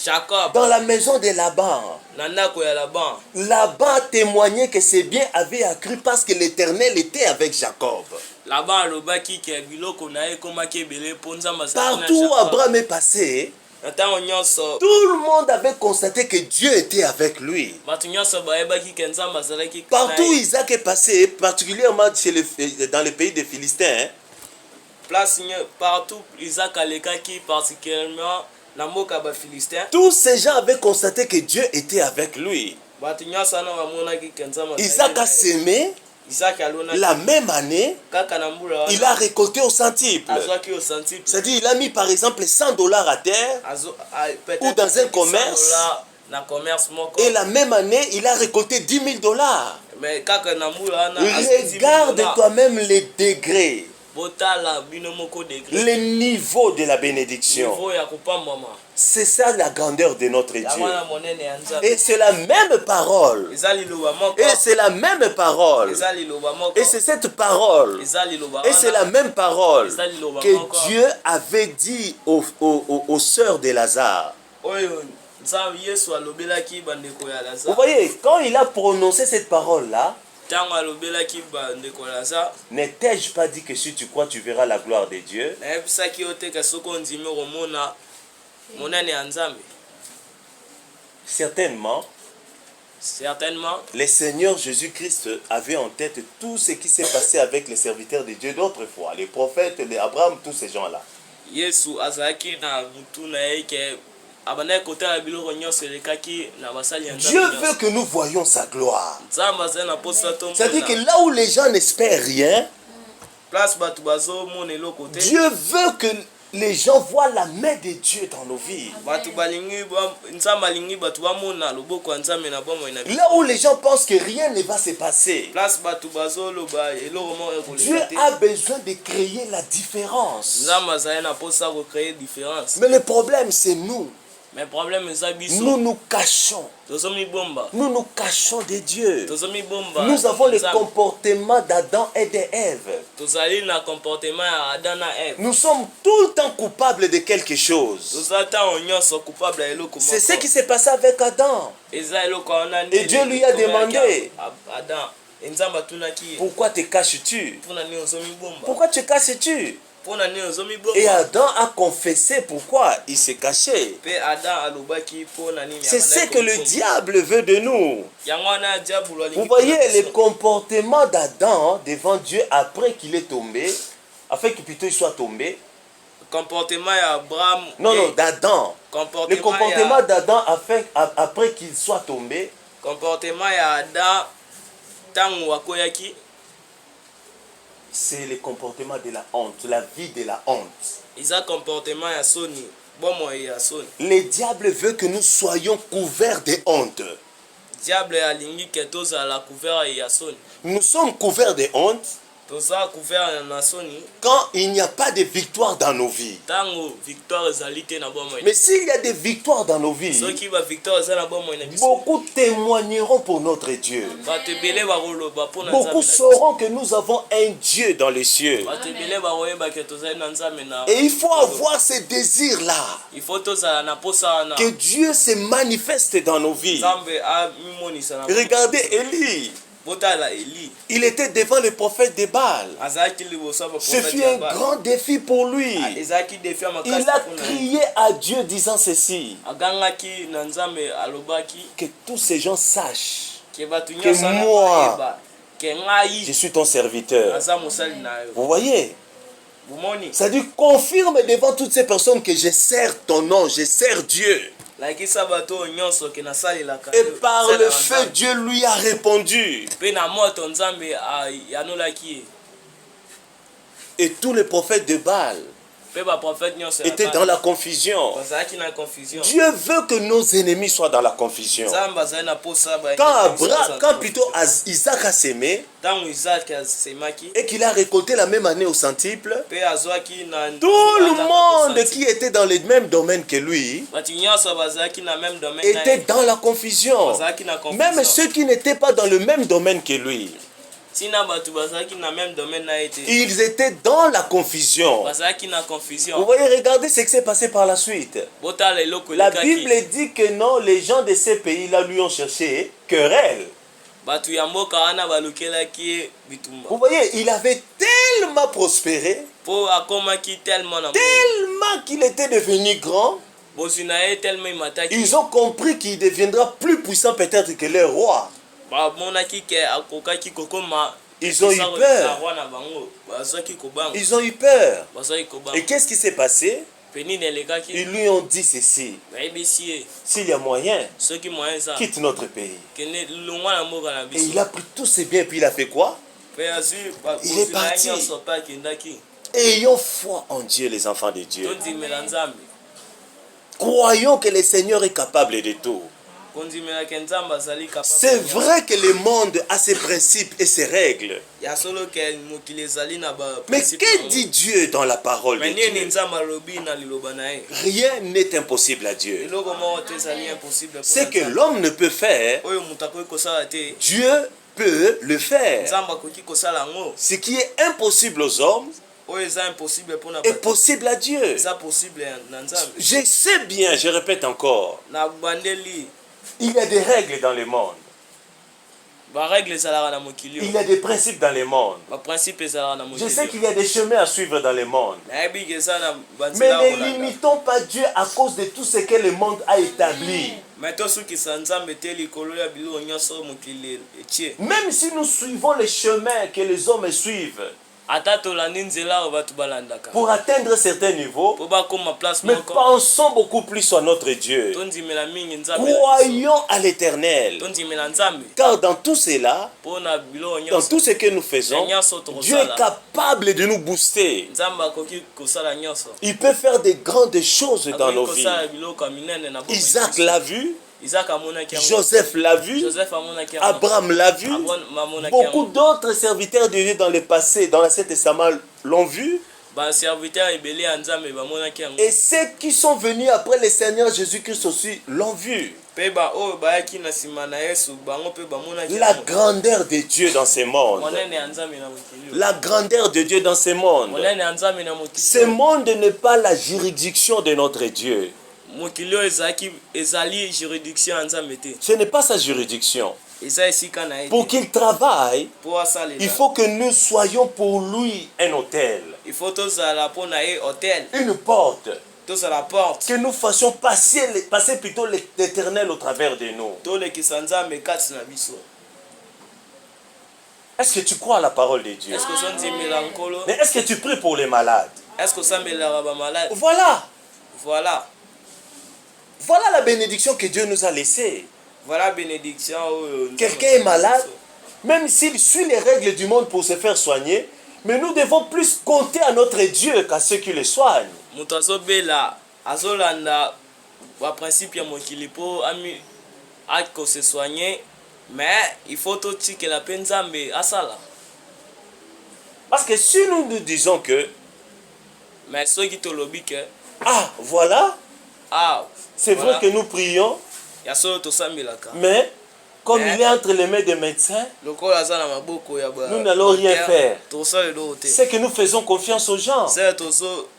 Jacob dans la maison de Laban, na ndako ya Laban Laban témoignait que ses biens avaient accru parce que l'Éternel était avec Jacob. Laban alobaki ke biloko na ye ekomaki ebele mpo nzambe azalaki na Partout où Jacob. Abraham est passé, na ntango nyonso tout le monde avait constaté que Dieu était avec lui. bato nyonso bayebaki ke nzambe azalaki na Partout où ye. Isaac est passé, particulièrement dans le pays des Philistins, Place partout Isaac alekaki particulièrement na mboka ya bafilistin tous ces gens avaient constaté que Dieu était avec lui. bato nyonso wana bamonaki ke nzambe azalaki Isaac na a ye. sémé, Isaac alonaki la même année, kaka na mbula il wana a récolté au centuple. azwaki au centuple. C'est-à-dire, il a mis par exemple $100 à terre, ou dans un commerce. na commerce moko et la même année, il a récolté $10,000. mais kaka na mbula wana azwaki Regarde $10,000. toi-même les degrés, botala bino moko degré le niveau de la bénédiction. niveau ya kopambwama C'est ça la grandeur de notre ya Dieu. mwana monene ya nzambe. Et c'est la même parole. eza liloba moko Et c'est la même parole. eza liloba moko Et c'est cette parole. eza liloba Et c'est la même parole que que Dieu avait dit aux sœurs de Lazare. oyo nzambe yesu alobelaki bandeko ya Vous Lazare. voyez, quand il a prononcé cette parole-là, ntango alobelaki bandeko ya Lazare ne t'ai-je pas dit que si tu crois, tu verras la gloire de Dieu? nayebisaki yo te ke soki ondimi komona monene ya nzambe. Certainement, Certainement le Seigneur Jésus-Christ avait en tête tout ce qui s'est passé avec les serviteurs de Dieu d'autrefois, les prophètes, les Abraham, tous ces gens-là. yesu azalaki na mutu na ye ke abandaki kotala biloko nyonso elekaki na basali ya Dieu nzambe veut nyonso. que nous voyions sa gloire. nzambe azali na posa C'est-à-dire que tomona là où les gens n'espèrent rien, place bato bazomona eloko te. Dieu veut que les gens voient la main de Dieu dans nos vies. bato balingi nzambe alingi bato bamona loboko ya nzambe na bomoi na biso. Là où les gens pensent que rien ne va se passer, place bato bazoloba eloko moko Dieu ekoleka te. a besoin de créer la différence. nzambe azali na posa kocreye différence. Mais le problème, c'est nous. Mais problème eza nous biso. nous cachons. Tozomi bomba. Nous nous cachons de Dieu. Tozomi bomba. Nous avons le Nzambe. comportement d'Adam et d'Ève. Tozali na comportement ya Adam na Ève. Nous sommes tout le temps coupables de quelque chose. Tozata nyonso coupable ya eloko moko. C'est ce qui s'est passé avec Adam. Eza eloko wana Et Dieu lui a demandé, Adam, Nzambe atunaki, pourquoi te caches-tu? pona ni ozomi bomba. Pourquoi te caches-tu? Pona ni ozomi Et bomba. Adam a confessé pourquoi il s'est caché. Pe Adam alobaki pona ni. C'est ce que le diable veut de nous. Yango wana diable alingi. Vous voyez le comportement d'Adam devant Dieu après qu'il est tombé, afin que plutôt il soit tombé. Comportement ya Abraham. Non, non, d'Adam. Le comportement ya d'Adam après qu'il soit tombé, comportement ya Adam tango wakoyaki. c'est le comportement de la honte, la vie de la honte. Isa comportement ya soni. Bomo ya soni. Le diable veut que nous soyons couverts de honte. Diable alingi ke tozala couvert ya soni. Nous sommes couverts de honte Toza couvert na soni. quand il n'y a pas de victoire dans nos vies. Tango victoire ezali te na bomo. Mais s'il y a des victoires dans nos vies, Soki ba victoire ezali na bomo na biso. beaucoup témoigneront pour notre Dieu. Bato ebele bakoloba pona Beaucoup Nzambe. sauront que nous avons un Dieu dans les cieux. Bato ebele bakoyeba ke tozali na Nzambe na. Et il faut avoir ce désir-là, Il faut tozala na posa wana. que Dieu se manifeste dans nos vies. Nzambe amimonisa na. Regardez Élie, Botala Eli. il était devant le prophète de Baal. Azaki liboso ba Ce fut un grand défi pour lui. Ezaki defi makasi. Il a crié à Dieu disant ceci, Agangaki na Nzambe alobaki que tous ces gens sachent ke batu que nyonso na moi, bayeba ke ngai je suis ton serviteur. aza mosali na yo. Vous voyez? Bumoni. Ça dit, confirme devant toutes ces personnes que je sers ton nom, je sers Dieu. Lakisa bato nyonso ke nasalelaka. Et par le feu, Dieu lui a répondu. Pe na moto Nzambe yanolaki. Et tous les prophètes de Baal Pe ba prophète nyonso étaient dans la confusion. bazaki na confusion. Dieu veut que nos ennemis soient dans la confusion. Nzambe azali na posa ba. Quand plutôt Isaac a sémé tango Isaac asemaki et qu'il a récolté la même année au centuple, pe azwaki na tout le monde qui était dans le même domaine que lui batu nyonso bazaki na même domaine était dans la confusion. bazaki na confusion. Même ceux qui n'étaient pas dans le même domaine que lui, Sina batu bazaki na même domaine na été. ils étaient dans la confusion. Bazaki na Vous confusion. voyez, regardez ce qui s'est passé par la suite. Botala eloko La lekaki. Bible dit que non, les gens de ces pays-là lui ont cherché querelle. Batu ya mboka wana balukelaki bitumba. Vous voyez, il avait tellement prospéré, Po akomaki tellement na tellement qu'il était devenu grand. bosina ye tellement imataki. Ils ont compris qu'il deviendra plus puissant peut-être que leur roi. Ba monaki ke akokaki kokoma. Ils ont eu peur. Wana bango bazaki kobanga. Ils ont eu peur. Bazaki kobanga. Et qu'est-ce qui s'est passé? Peni nelekaki. Ils lui ont dit ceci. Baibisi S'il y a moyen, soki moyen za. quitte notre pays. Kene longwa na mboka na Et biso. il a pris tous ses biens, puis il a fait quoi? Pe azu ba Il est parti. nyonso pa kendaki. Ayons foi en Dieu, les enfants de Dieu. Tondimela Nzambe. Croyons que le Seigneur est capable de tout. Kondimela ke Nzambe azali capable. C'est vrai que le monde a ses principes et ses règles. Ya solo ke mokili ezali na ba. Mais que dit Dieu dans la parole de Mais ni Dieu? Nzambe alobi na liloba na ye. Rien n'est impossible à Dieu. Eloko moko te ezali impossible. Ce que l'homme ne peut faire, oyo moto akoki kosala te. Dieu peut le faire. Nzambe akoki kosala yango. Ce qui est impossible aux hommes Oyo eza impossible mpona est possible à Dieu. eza possible na Nzambe. Je sais bien, je répète encore, Na bandeli il y a des règles dans le monde. ba règle ezalaka na mokili. Il y a des principes dans le monde. Ba principe ezalaka na Je mokili. sais qu'il y a des chemins à suivre dans le monde. nayebi ke eza na Mais banzela ne kolanda. limitons pas Dieu à cause de tout ce que le monde a établi. Mais tosukisa Nzambe te likolo ya biloko nyonso mokili etie. Même si nous suivons les chemins que les hommes suivent Ata tolandi nzela oyo bato balandaka. pour atteindre certains niveaux, Po bakoma place mais moko. pensons beaucoup plus à notre Dieu. Tondimela mingi Nzambe. Croyons à l'Éternel. Tondimela Nzambe. Car dans tout cela, Pona biloko dans nyonso. tout ce que nous faisons, Dieu est capable de nous booster. Nzambe akoki kosala nyonso. Il peut faire de grandes choses dans nos Akoki vies. kosala biloko ya minene na bomoi na Isaac biso. l'a vu, Isaac amonaki yango. Joseph l'a vu, Joseph amonaki yango. Abraham l'a vu, Amonaki beaucoup yango. d'autres serviteurs de Dieu dans le passé, dans l'Ancien Testament l'ont vu. baserviteur ebele ya nzambe bamonaki yango. Et ceux qui sont venus après le Seigneur Jésus-Christ aussi l'ont vu. Mpe baoyo bayaki na nsima na Yesu bango mpe bamonaki La grandeur de Dieu dans ce monde. monene ya nzambe na mokili. La grandeur de Dieu dans ce monde. Monene ya nzambe na mokili. Ce monde n'est pas la juridiction de notre Dieu. Mokili oyo ezali juridiction ya nzambe te. Ce n'est pas sa juridiction. Eza esika na ye. Pour qu'il travaille, Po asalela. il faut que nous soyons pour lui un hôtel, Il faut tozala mpo na ye hôtel. une porte, Tozala porte. que nous fassions passer plutôt l'Éternel au travers de nous. Tolekisa nzambe kati na biso. Est-ce que tu crois à la parole de Dieu? Est-ce que ozondimela nkolo? Mais est-ce que tu pries pour les malades? Est-ce que osambelaka bamalade? Voilà. Voilà. Voilà la bénédiction que Dieu nous a laissée. Voilà bénédiction oyo. Quelqu'un est malade, même s'il suit les règles du monde pour se faire soigner, mais nous devons plus compter à notre Dieu qu'à ceux qui le soignent. Moto azobela azolanda baprincipe ya mokili mpo akose soigner, mais il faut totikela mpe nzambe asala. Parce que si nous disons que, Mais soki tolobi ke ah, voilà, c'est voilà, vrai que nous prions, ya solo tosambelaka, mais comme il est entre les mains des médecins, lokola aza na maboko ya nous n'allons rien faire. tosala eloko te. C'est que nous faisons confiance aux gens. C'est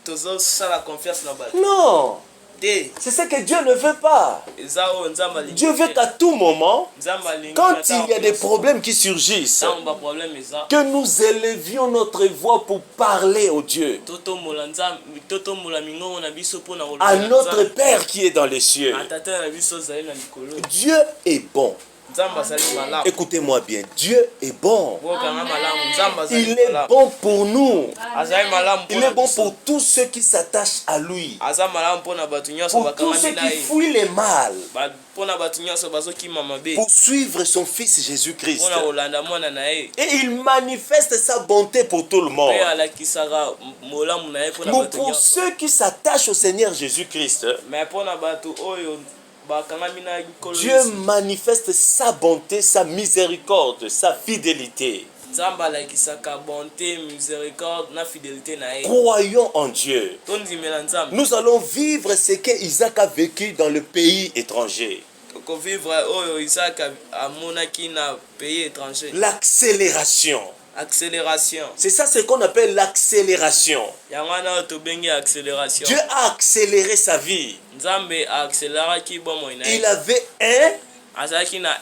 tozosala confiance na bato Non, te. c'est ce que Dieu ne veut pas. Eza oyo nzambe alingi. Dieu veut qu'à tout moment, Nzambe alingi quand na il y a des problèmes qui surgissent, ntango baproblème eza que nous élevions notre voix pour parler au Dieu, totombola nzambe, totombola mingongo na biso mpo na à koloba na notre Nzambe. Père qui est dans les cieux. Na tata na biso ozali na likolo. Dieu est bon. Nzambe azali malamu. Écoutez-moi bien, Dieu est bon. Bokanga malamu. Nzambe azali Il est malamu. bon pour nous. Azali malamu Il mpona est bon biso. pour tous ceux qui s'attachent à lui. Aza malamu mpona bato nyonso Pour tous ceux bakangami na qui ye. fuient le mal. Mpona bato nyonso bazokima mabe. Pour suivre son Fils Jésus-Christ. Mpona kolanda mwana na ye. Et il manifeste sa bonté pour tout le monde. Mpe alakisaka molamu na ye mpona Mais bato pour nyonso. ceux qui s'attachent au Seigneur Jésus-Christ, Mais mpona bato oyo bakangami na likolo. Dieu manifeste sa bonté, sa miséricorde, sa fidélité. Nzambe alakisaka bonté, miséricorde na fidélité na ye. Croyons en Dieu. Tondimela Nzambe. Nous allons vivre ce que Isaac a vécu dans le pays étranger. Kovivre oyo Isaac amonaki na pays étranger. L'accélération. Accélération. C'est ça ce qu'on appelle l'accélération. Yango wana oyo tobengi accélération. Dieu a accéléré sa vie. Nzambe accéléraki bomoi na Il ye. avait un, Azalaki na 1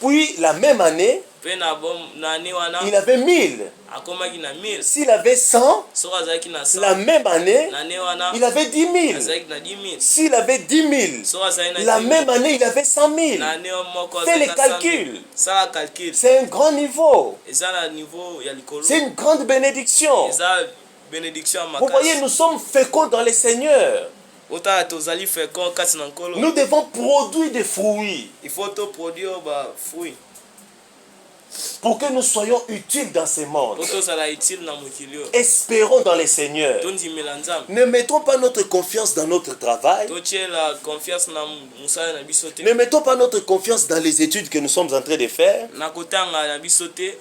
puis la même année, mpe na année wana il avait 1000. akomaki na 1000. S'il avait 100, Soki azalaki na 100 la même année, na année wana il avait 10 000. azalaki na 10 000. S'il avait 10 000, Soki azalaki na la 10 000, même année, il avait 100 000. na année moko Fais les azalaki na 100 000. calculs. Sala calcul. C'est un grand niveau. Eza na niveau ya likolo. C'est une grande bénédiction. Eza bénédiction ya Vous voyez, makasi. nous sommes féconds dans le Seigneur. Otala tozali fécond kati na nkolo. Nous devons produire des fruits Il faut toproduire bafruit pour que nous soyons utiles dans ce monde. po tozala utile na mokili oyo. Espérons dans le Seigneur. Tondimela Nzambe. Ne mettons pas notre confiance dans notre travail. Totiela confiance na mosala na biso te. Ne mettons pas notre confiance dans les études que nous sommes en train de faire. Na kotanga na biso te.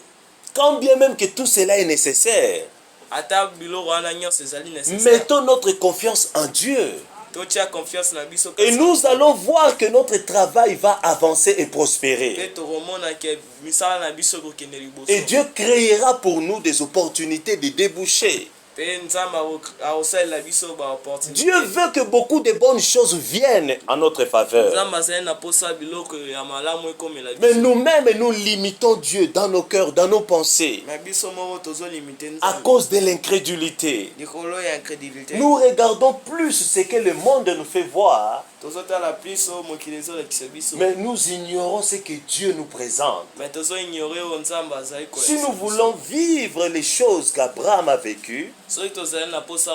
Quand bien même que tout cela est nécessaire, Ata biloko wana nyonso ezali nécessaire. mettons notre confiance en Dieu. Totia confiance na biso Et nous allons voir que notre travail va avancer et prospérer. pe tokomona ke misala na biso kokende liboso. Et Dieu créera pour nous des opportunités de déboucher. Pe Nzambe akosalela biso baopportunité. Dieu veut que beaucoup de bonnes choses viennent en notre faveur. Nzambe azali na posa biloko ya malamu ekomela Mais biso. nous-mêmes, nous limitons Dieu dans nos cœurs, dans nos pensées, Na biso moko tozolimite à Nzambe. cause de l'incrédulité. Likolo ya incrédulité. Nous regardons plus ce que le monde nous fait voir, Tozotala plus oyo mokili ezolakisa biso. mais nous ignorons ce que Dieu nous présente. Mais tozoignore oyo Nzambe azali Si nous kolakisa biso. voulons vivre les choses qu'Abraham a vécues, Soki tozali na posa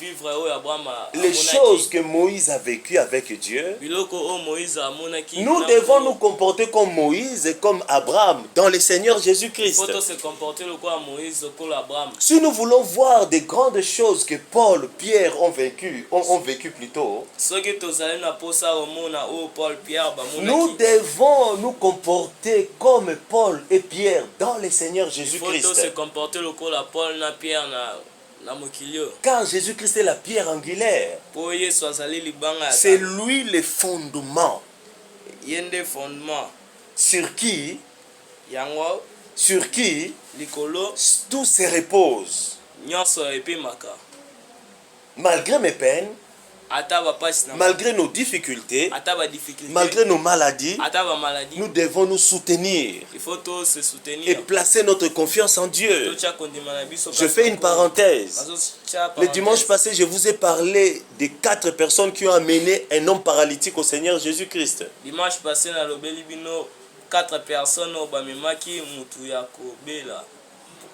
vivre oyo Abraham les choses que Moïse a vécues avec Dieu, biloko oyo Moïse amonaki. nous na devons Nkolo. nous comporter comme Moïse et comme Abraham dans le Seigneur Il Jésus-Christ. faut se comporter lokola Moïse lokola Abraham. Si nous voulons voir des grandes choses que Paul, Pierre ont vécu plutôt, Soki tozali na posa omona oyo Paul Pierre nous bamonaki. devons nous comporter comme Paul et Pierre dans le Seigneur Il faut se Jésus-Christ. comporter lokola Paul na Pierre na mokilio. Car Jésus-Christ est la pierre angulaire. Po Yesu azali libanga ya C'est tata. lui le fondement Yende fondement sur qui yango likolo tout se repose. nyonso epemaka. Malgré mes peines, Ata bapasi na malgré nos difficultés, ata ba difficulté, malgré nos maladies, ata ba maladie, nous devons nous soutenir il faut tous se et soutenir. placer notre confiance en Dieu. Tocha kondima na biso. Je fais une parenthèse. Le dimanche passé, je vous ai parlé des 4 personnes qui ont amené un homme paralytique au Seigneur Jésus-Christ. Dimanche passé na lobeli bino 4 personnes au bamemaki mutu ya kobela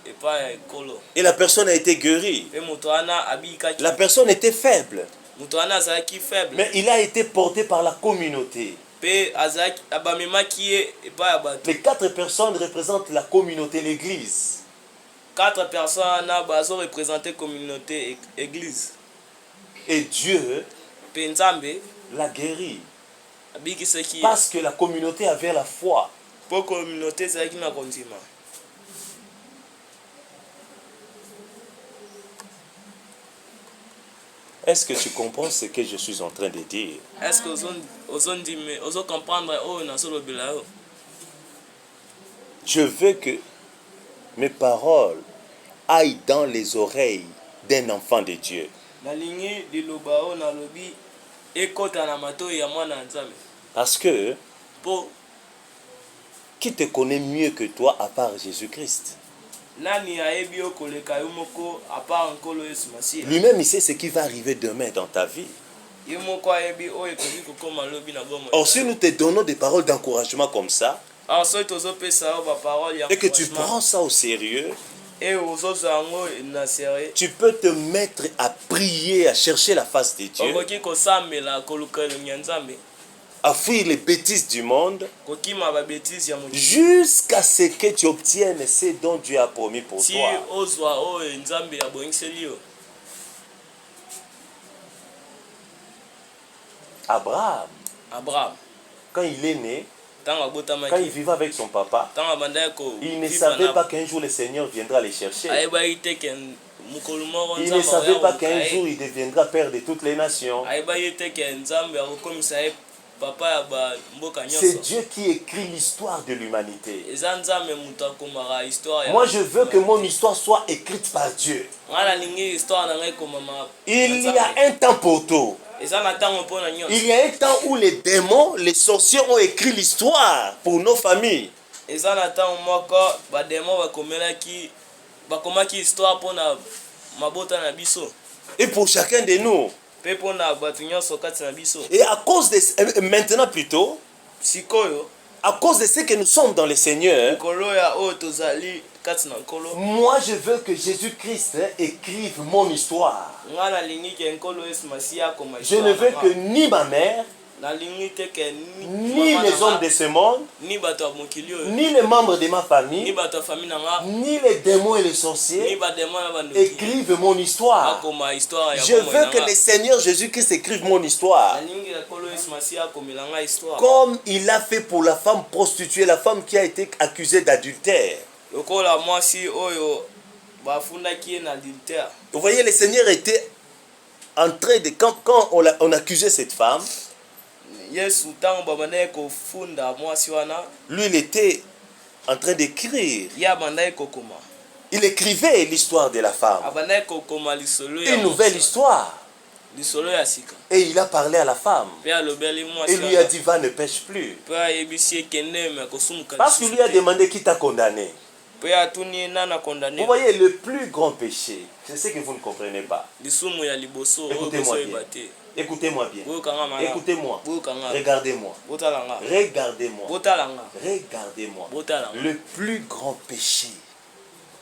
epa ekolo. Et la personne a été guérie. Pe mutu ana abikaki. La personne était faible, Mutu ana azalaki faible. mais il a été porté par la communauté. Pe azalaki abamemaki ye epa ya bato. Les 4 personnes représentent la communauté, l'église. 4 personnes na bazo représenter communauté église. Et Dieu Pe nzambe l'a guéri. abikisaki Parce que la communauté avait la foi. po communauté ezalaki na kondima. Est-ce que tu comprends ce que je suis en train de dire? Est-ce que ozo comprendre oyo nazolobela yo? Je veux que mes paroles aillent dans les oreilles d'un enfant de Dieu. Nalingi liloba oyo nalobi ekota na matoi ya mwana nzambe. Parce que Po qui te connaît mieux que toi à part Jésus-Christ? nani ayebi yo koleka yo moko apart nkolo Yesu Masiya? Lui-même, il sait ce qui va arriver demain dans ta vie. Yo moko ayebi oyo ekoki kokoma lobi na bomo. Or, si nous te donnons des paroles d'encouragement comme ça, Alors soki tozopesa yo baparole ya et que tu encouragement, prends ça au sérieux, e ozozwa yango na sérieux, tu peux te mettre à prier, à chercher la face de Dieu, okoki kosambela koluka elongi ya nzambe, à fuir les bêtises du monde, kokima babétise ya mokili, jusqu'à ce que tu obtiennes ce dont Dieu a promis pour si toi. ozwa oyo nzambe abongiseli yo. Abraham Quand il est né, ntango quand il abotamaki, vivait avec son papa, ntango abandaki il ne kovivre savait pas na qu'un jour le Seigneur viendra les chercher. ayebaki te ke mokolo moko Il ne nzambe savait pas qu'un akoya jour il deviendra père de toutes les nations. ayebaki te ke nzambe akokomisa ye papa ya bamboka C'est nyonso. Dieu qui écrit l'histoire de l'humanité. Eza nzambe moto akomaka histoire ya Moi, je veux que mon histoire soit écrite par Dieu. nga nalingi histoire na ngai ekomama. Il y a un temps pour tout. Eza na ntango mpo na nyonso. Il y a un temps où les démons, les sorciers ont écrit l'histoire pour nos familles. Eza na ntango moko bademo bakomaki histoire mpo na mabota na biso Et pour chacun de nous. mpe mpo na bato nyonso kati na biso. Et à cause de... Maintenant plutôt, Sikoyo à cause de ce que nous sommes dans le Seigneur, likolo ya oyo tozali kati na nkolo, moi je veux que Jésus-Christ écrive mon histoire. nga nalingi ke nkolo Yesu Masiya akoma Je ne veux que ni ma mère, nalingi te ke ni les hommes de ce monde, ni bato ya mokili oyo, ni les membres de ma ni famille, bato ya famille na nga, ni les démons et les ni sorciers bademo na bandoki écrivent mon histoire. akoma histoire ya Je bomoi veux na que nga. le Seigneur Jésus-Christ écrive mon histoire. nalingi nkolo Yesu Masiya akomela nga histoire Comme il a fait pour la femme prostituée, la femme qui a été accusée d'adultère. lokola mwasi oyo bafundaki ye na adultère. Vous voyez, le Seigneur était en train de... Quand on accusait cette femme, Yesu ntango babandaki kofunda mwasi wana, lui, il était en train d'écrire. ye abandaki kokoma, Il écrivait l'histoire de la femme. abandaki kokoma lisolo ya Une nouvelle mwasi, histoire. lisolo ya sika, Et il a parlé à la femme. mpe alobeli Et mwasi lui a wana, dit, va, ne pêche plus. mpe ayebisi ekende me akosumuka Parce qu'il lui a demandé qui t'a condamné. mpe atuni ye nani Vous akondane voyez, le plus grand péché, c'est ce que vous ne comprenez pas. lisumu ya liboso oyo Écoutez-moi bozoyeba bien. te. Écoutez-moi bien. boyokanga malamu, Écoutez-moi. boyokanga, Regardez-moi. botala nga, Regardez-moi. botala nga, Regardez-moi. botala nga. Le plus grand péché,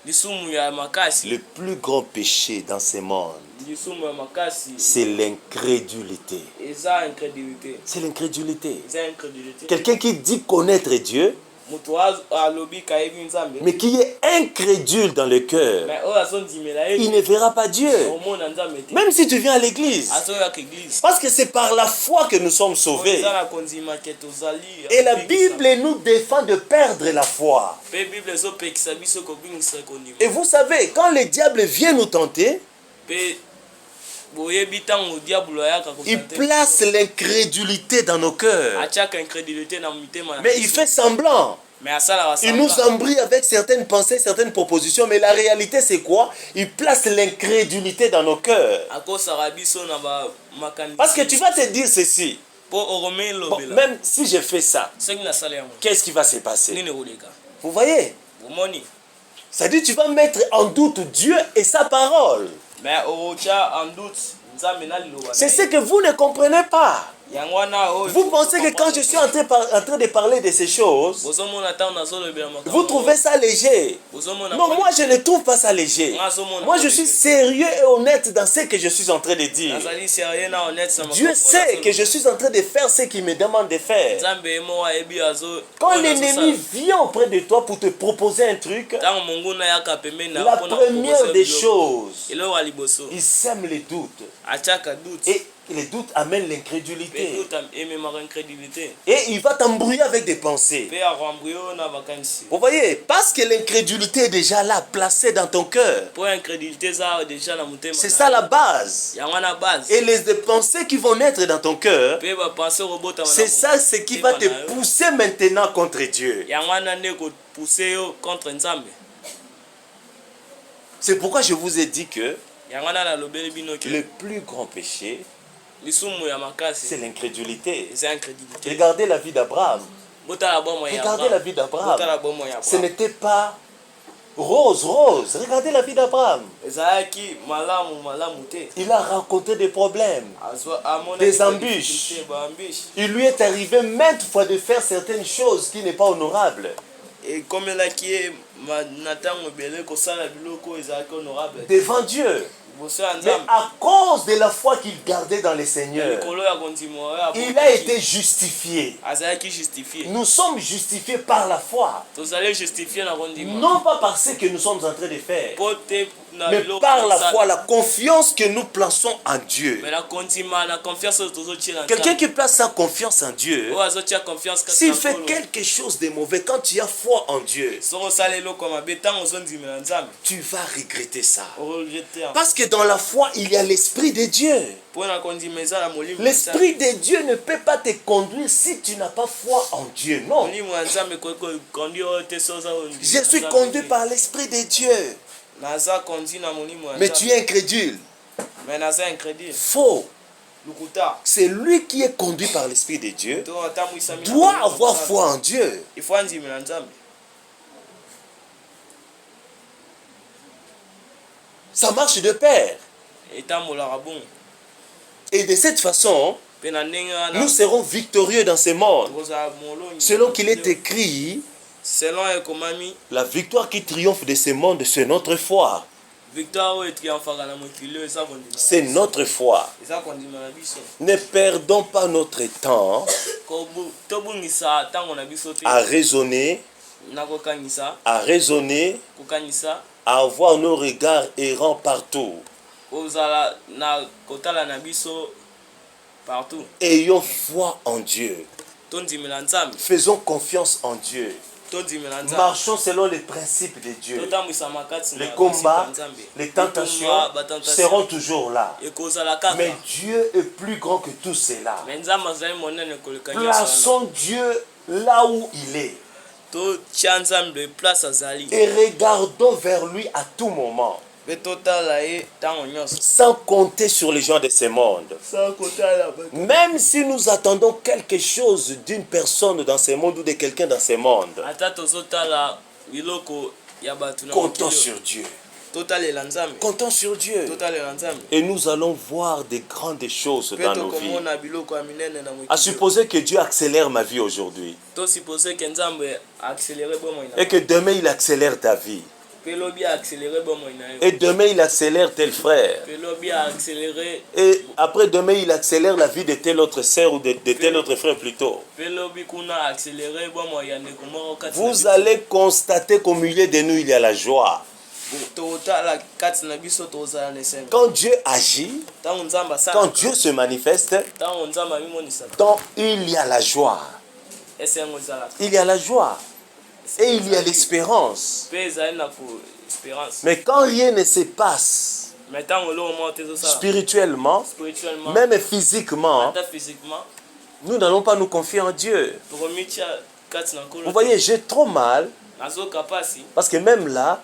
lisumu ya makasi, le plus grand péché dans ce monde, lisumu ya makasi c'est l'incrédulité. eza incrédulité, C'est l'incrédulité. eza incrédulité. Quelqu'un qui dit connaître Dieu, moto alobi kayebi nzambe mais qui est incrédule dans le cœur, mais oyo azondimela il ye ne verra pas Dieu. omona nzambe te, Même si tu viens à l'église. azoyaka église. Parce que c'est par la foi que nous sommes sauvés. eza na kondima ke tozali Et la Bible nous défend de perdre la foi. mpe bible ezopekisa biso kobingisa kondima. Et vous savez, quand le diable vient nous tenter, Pe boyebi ntango diable ayaka Il place l'incrédulité dans nos cœurs. atiaka incrédulité na mitema na Mais il fait semblant. mais asalaka Il nous semblant. embrouille avec certaines pensées, certaines propositions. Mais la réalité, c'est quoi? Il place l'incrédulité dans nos cœurs. akosaka biso na bamakanisi Parce que tu vas te dire ceci. mpo oromei Bon, lobela même si je fais ça, soki nasala yango qu'est-ce qui va se passer? nini koleka Vous voyez? bomoni C'est-à-dire tu vas mettre en doute Dieu et sa parole. mais okotia en doute nzambe na liloba C'est ce que vous ne comprenez pas. yango wana oyo Vous pensez que quand je suis en train de parler de ces choses, bozomona ntango nazolobela makambo vous trouvez ça léger. bozomona Non, moi je ne trouve pas ça léger. Moi je suis sérieux et honnête dans ce que je suis en train de dire. nazali sérieux na honnête na Dieu sait que je suis en train de faire ce qu'il me demande de faire. nzambe ye moko ayebi azo Quand l'ennemi vient auprès de toi pour te proposer un truc, ntango monguna ayaka pembeni na la mpona première kokosa des biloko, choses, eloko ya liboso il sème les doutes. atiaka doute Et les doutes amènent mpe l'incrédulité. doute ememaka incrédulité Et il va t'embrouiller avec des pensées. mpe akoambwi yo na bakanisi Vous voyez, parce que l'incrédulité est déjà là, placée dans ton cœur. mpo incrédulité eza déjà na motema C'est ça la base. yango na base Et les pensées qui vont naître dans ton cœur, mpe bapense kobotama c'est ça ce qui va te pousser maintenant contre Dieu. yango wana nde kopousse yo contre nzambe C'est pourquoi je vous ai dit que yango wana nalobeli bino ke le plus grand péché, lisumu ya c'est makasi l'incrédulité. eza incrédulité Regardez la vie d'Abraham. botala bomoi ya Regardez la Abraham. vie d'Abraham. botala bomoi ya Ce Abraham. n'était pas rose. Regardez la vie d'Abraham. ezalaki malamu te Il a rencontré des problèmes. amona Des embûches. baambushe Il lui est arrivé maintes fois de faire certaines choses qui n'est pas honorable. ekomelaki ye na ntango ebele kosala biloko oyo ezalaki honorable Devant Dieu. liboso ya Mais nzambe à cause de la foi qu'il gardait dans le Seigneur, likolo ya kondima oyo il a été justifié. azalaki justifie Nous sommes justifiés par la foi. tozali justifie na kondima Non pas par ce que nous sommes en train de faire, mpo te na mais biloko par la tosala. foi, la confiance que nous plaçons en Dieu. mais na kondima na confiance oyo tozotia na Quelqu'un nzambe qui place sa confiance en Dieu, oyo azotia confiance kati s'il na fait nkolo quelque chose de mauvais, quand tu as foi en Dieu, soki osala eloko ya mabe ntango ozondimela nzambe tu vas regretter ça. orejete yango Parce que dans la foi, il y a l'Esprit de Dieu. mpo na kondima eza na molimo ya nzambe. L'Esprit de Dieu ne peut pas te conduire si tu n'as pas foi en Dieu. Non. molimo ya nzambe ekoki kokondi oyo te so oza Je suis conduit par l'Esprit de Dieu. naza kondi na molimo ya Mais tu nzambe es incrédule. mais naza incrédule Faux. lukuta C'est lui qui est conduit par l'Esprit de Dieu to atamwisami na doit molimo ya avoir nzambe. foi en Dieu. ifo andimela nzambe Ça marche de pair. etambolaka bongo Et de cette façon, mpe na ndenge wana nous serons victorieux dans ce monde. tokozala molongi Selon qu'il est écrit, selon ekomami la victoire qui triomphe de ce monde, c'est notre foi. victoire oyo etriamfaka na mokili oyo eza kondima na C'est biso. notre foi. eza kondima na biso Ne perdons pas notre temps tobungisa ntango na biso te à raisonner, na kokanisa à avoir nos regards errants partout. kozala na kotala na biso partout Ayons foi en Dieu. tondimela nzambe Faisons confiance en Dieu. tondimela nzambe Marchons selon les principes de Dieu. totambwisama kati Les na combats, basika nzambe. les tentations batentation seront toujours là. ekozala kaka Mais Dieu est plus grand que tout cela. me nzambe azali monene koleka nyonso wana Plaçons Dieu là où il est. totia nzambe place azali Et regardons vers lui à tout moment. mpe totala ye ntango nyonso Sans compter sur les gens de ce monde. sa kotala bato Même si nous attendons quelque chose d'une personne dans ce monde ou de quelqu'un dans ce monde, ata tozotala biloko ya bato na comptons mokili sur Dieu. totalela nzambe Comptons sur Dieu. totalela nzambe Et nous allons voir des grandes choses mpe dans nos vies. tokomona biloko ya minene na À mokili supposer que Dieu accélère ma vie aujourd'hui. tosupose ke nzambe accéléré bomoi na Et que demain il accélère ta vie. mpe lobi accéléré bomoi na yo Et demain il accélère tel frère. mpe lobi accéléré Et après demain il accélère la vie de telle autre sœur ou de tel autre frère plutôt. mpe lobi kuna accéléré bomoi ya ndeko moko kati na Vous biso. allez constater qu'au milieu de nous il y a la joie. totala kati na biso tozala na esengo Quand Dieu agit, ntango nzambe quand asalaka Dieu se manifeste, ntango nzambe abimonisaka donc il y a la joie. esengo ezalaka Il y a la joie. Et il y a l'espérance. mpe ezali na espérance Mais quand rien ne se passe, Mais ntango eloko moko te ezosala spirituellement, spirituellement même physiquement, ata physiquement nous n'allons pas nous confier en Dieu. tokomitia kati na nkolo Vous voyez, j'ai trop mal, nazoka pasi parce que même là,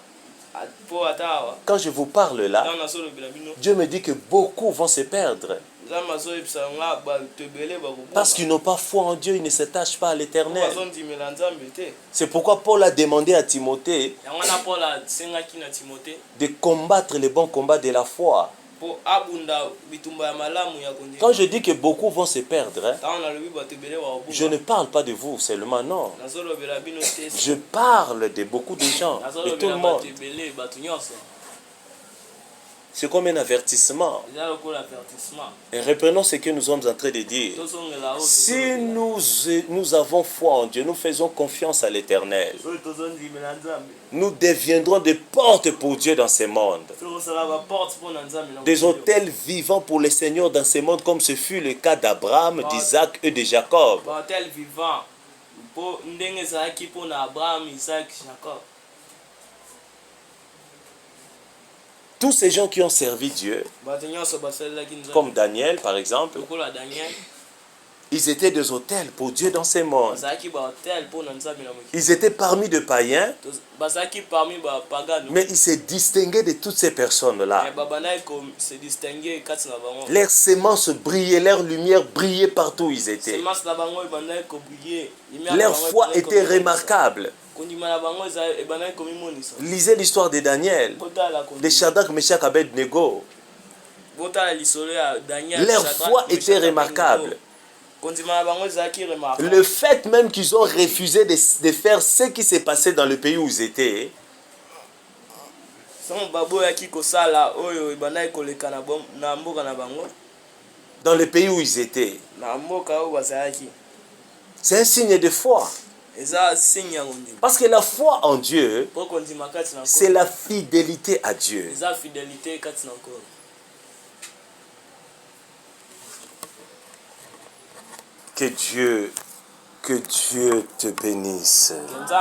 mpo ata awa quand je vous parle là, ntango nazolobela bino Dieu me dit que beaucoup vont se perdre. nzambe azoyebisa nga bato ebele Parce qu'ils n'ont pas foi en Dieu, ils ne s'attachent pas à l'éternel. bazondimela nzambe te C'est pourquoi Paul a demandé à Timothée yango wana paul asengaki na timote de combattre les bons combats de la foi. mpo abunda bitumba ya malamu ya kondima Quand je dis que beaucoup vont se perdre, hein, ntango nalobi bato ebele je ne parle pas de vous seulement, non. nazolobela bino te Je parle de beaucoup de gens, de tout le nazolobela monde. bato ebele bato nyonso C'est comme un avertissement. eza lokola avertissement Et reprenons ce que nous sommes en train de dire. tozongela Si nous avons foi en Dieu, nous faisons confiance à l'Éternel, oyo tozondimela nzambe nous deviendrons des portes pour Dieu dans ce monde. tokosala baporte mpo na nzambe na Des hôtels vivants pour le Seigneur dans ce monde, comme ce fut le cas d'Abraham, d'Isaac et de Jacob. bahotel vivant mpo ndenge ezalaki mpo na abraham isaac jacob Tous ces gens qui ont servi Dieu, bato nyonso basalelaki nzambe comme Daniel par exemple, lokola daniel ils étaient des hôtels pour Dieu dans ce monde. bazalaki bahotel mpo na nzambe na mokili Ils étaient parmi de païens, bazalaki parmi bapagano mais ils se distinguaient de toutes ces personnes-là. babandaki kose distingue kati na bango Leurs semences brillaient, leur lumière brillait partout où ils étaient. semence na bango ebandaki kobrille Leur foi était remarquable. kondima na bango ebandaki komimonisa Lisez l'histoire de Daniel, botala de Shadrach, Meshach, Abednego. botala lisolo ya daniel Leur foi était remarquable. kondima na bango ezalaki remarquable Le fait même qu'ils ont refusé de faire ce qui s'est passé dans le pays où ils étaient, somo baboyaki kosala oyo ebandaki koleka na mboka na bango dans le pays où ils étaient, na mboka oyo bazalaki c'est un signe de foi. eza signe ya kondima Parce que la foi en Dieu, mpo kondima kati na c'est nkolo la fidélité à Dieu. eza fidélité kati na nkolo Que Dieu te bénisse. Nzambe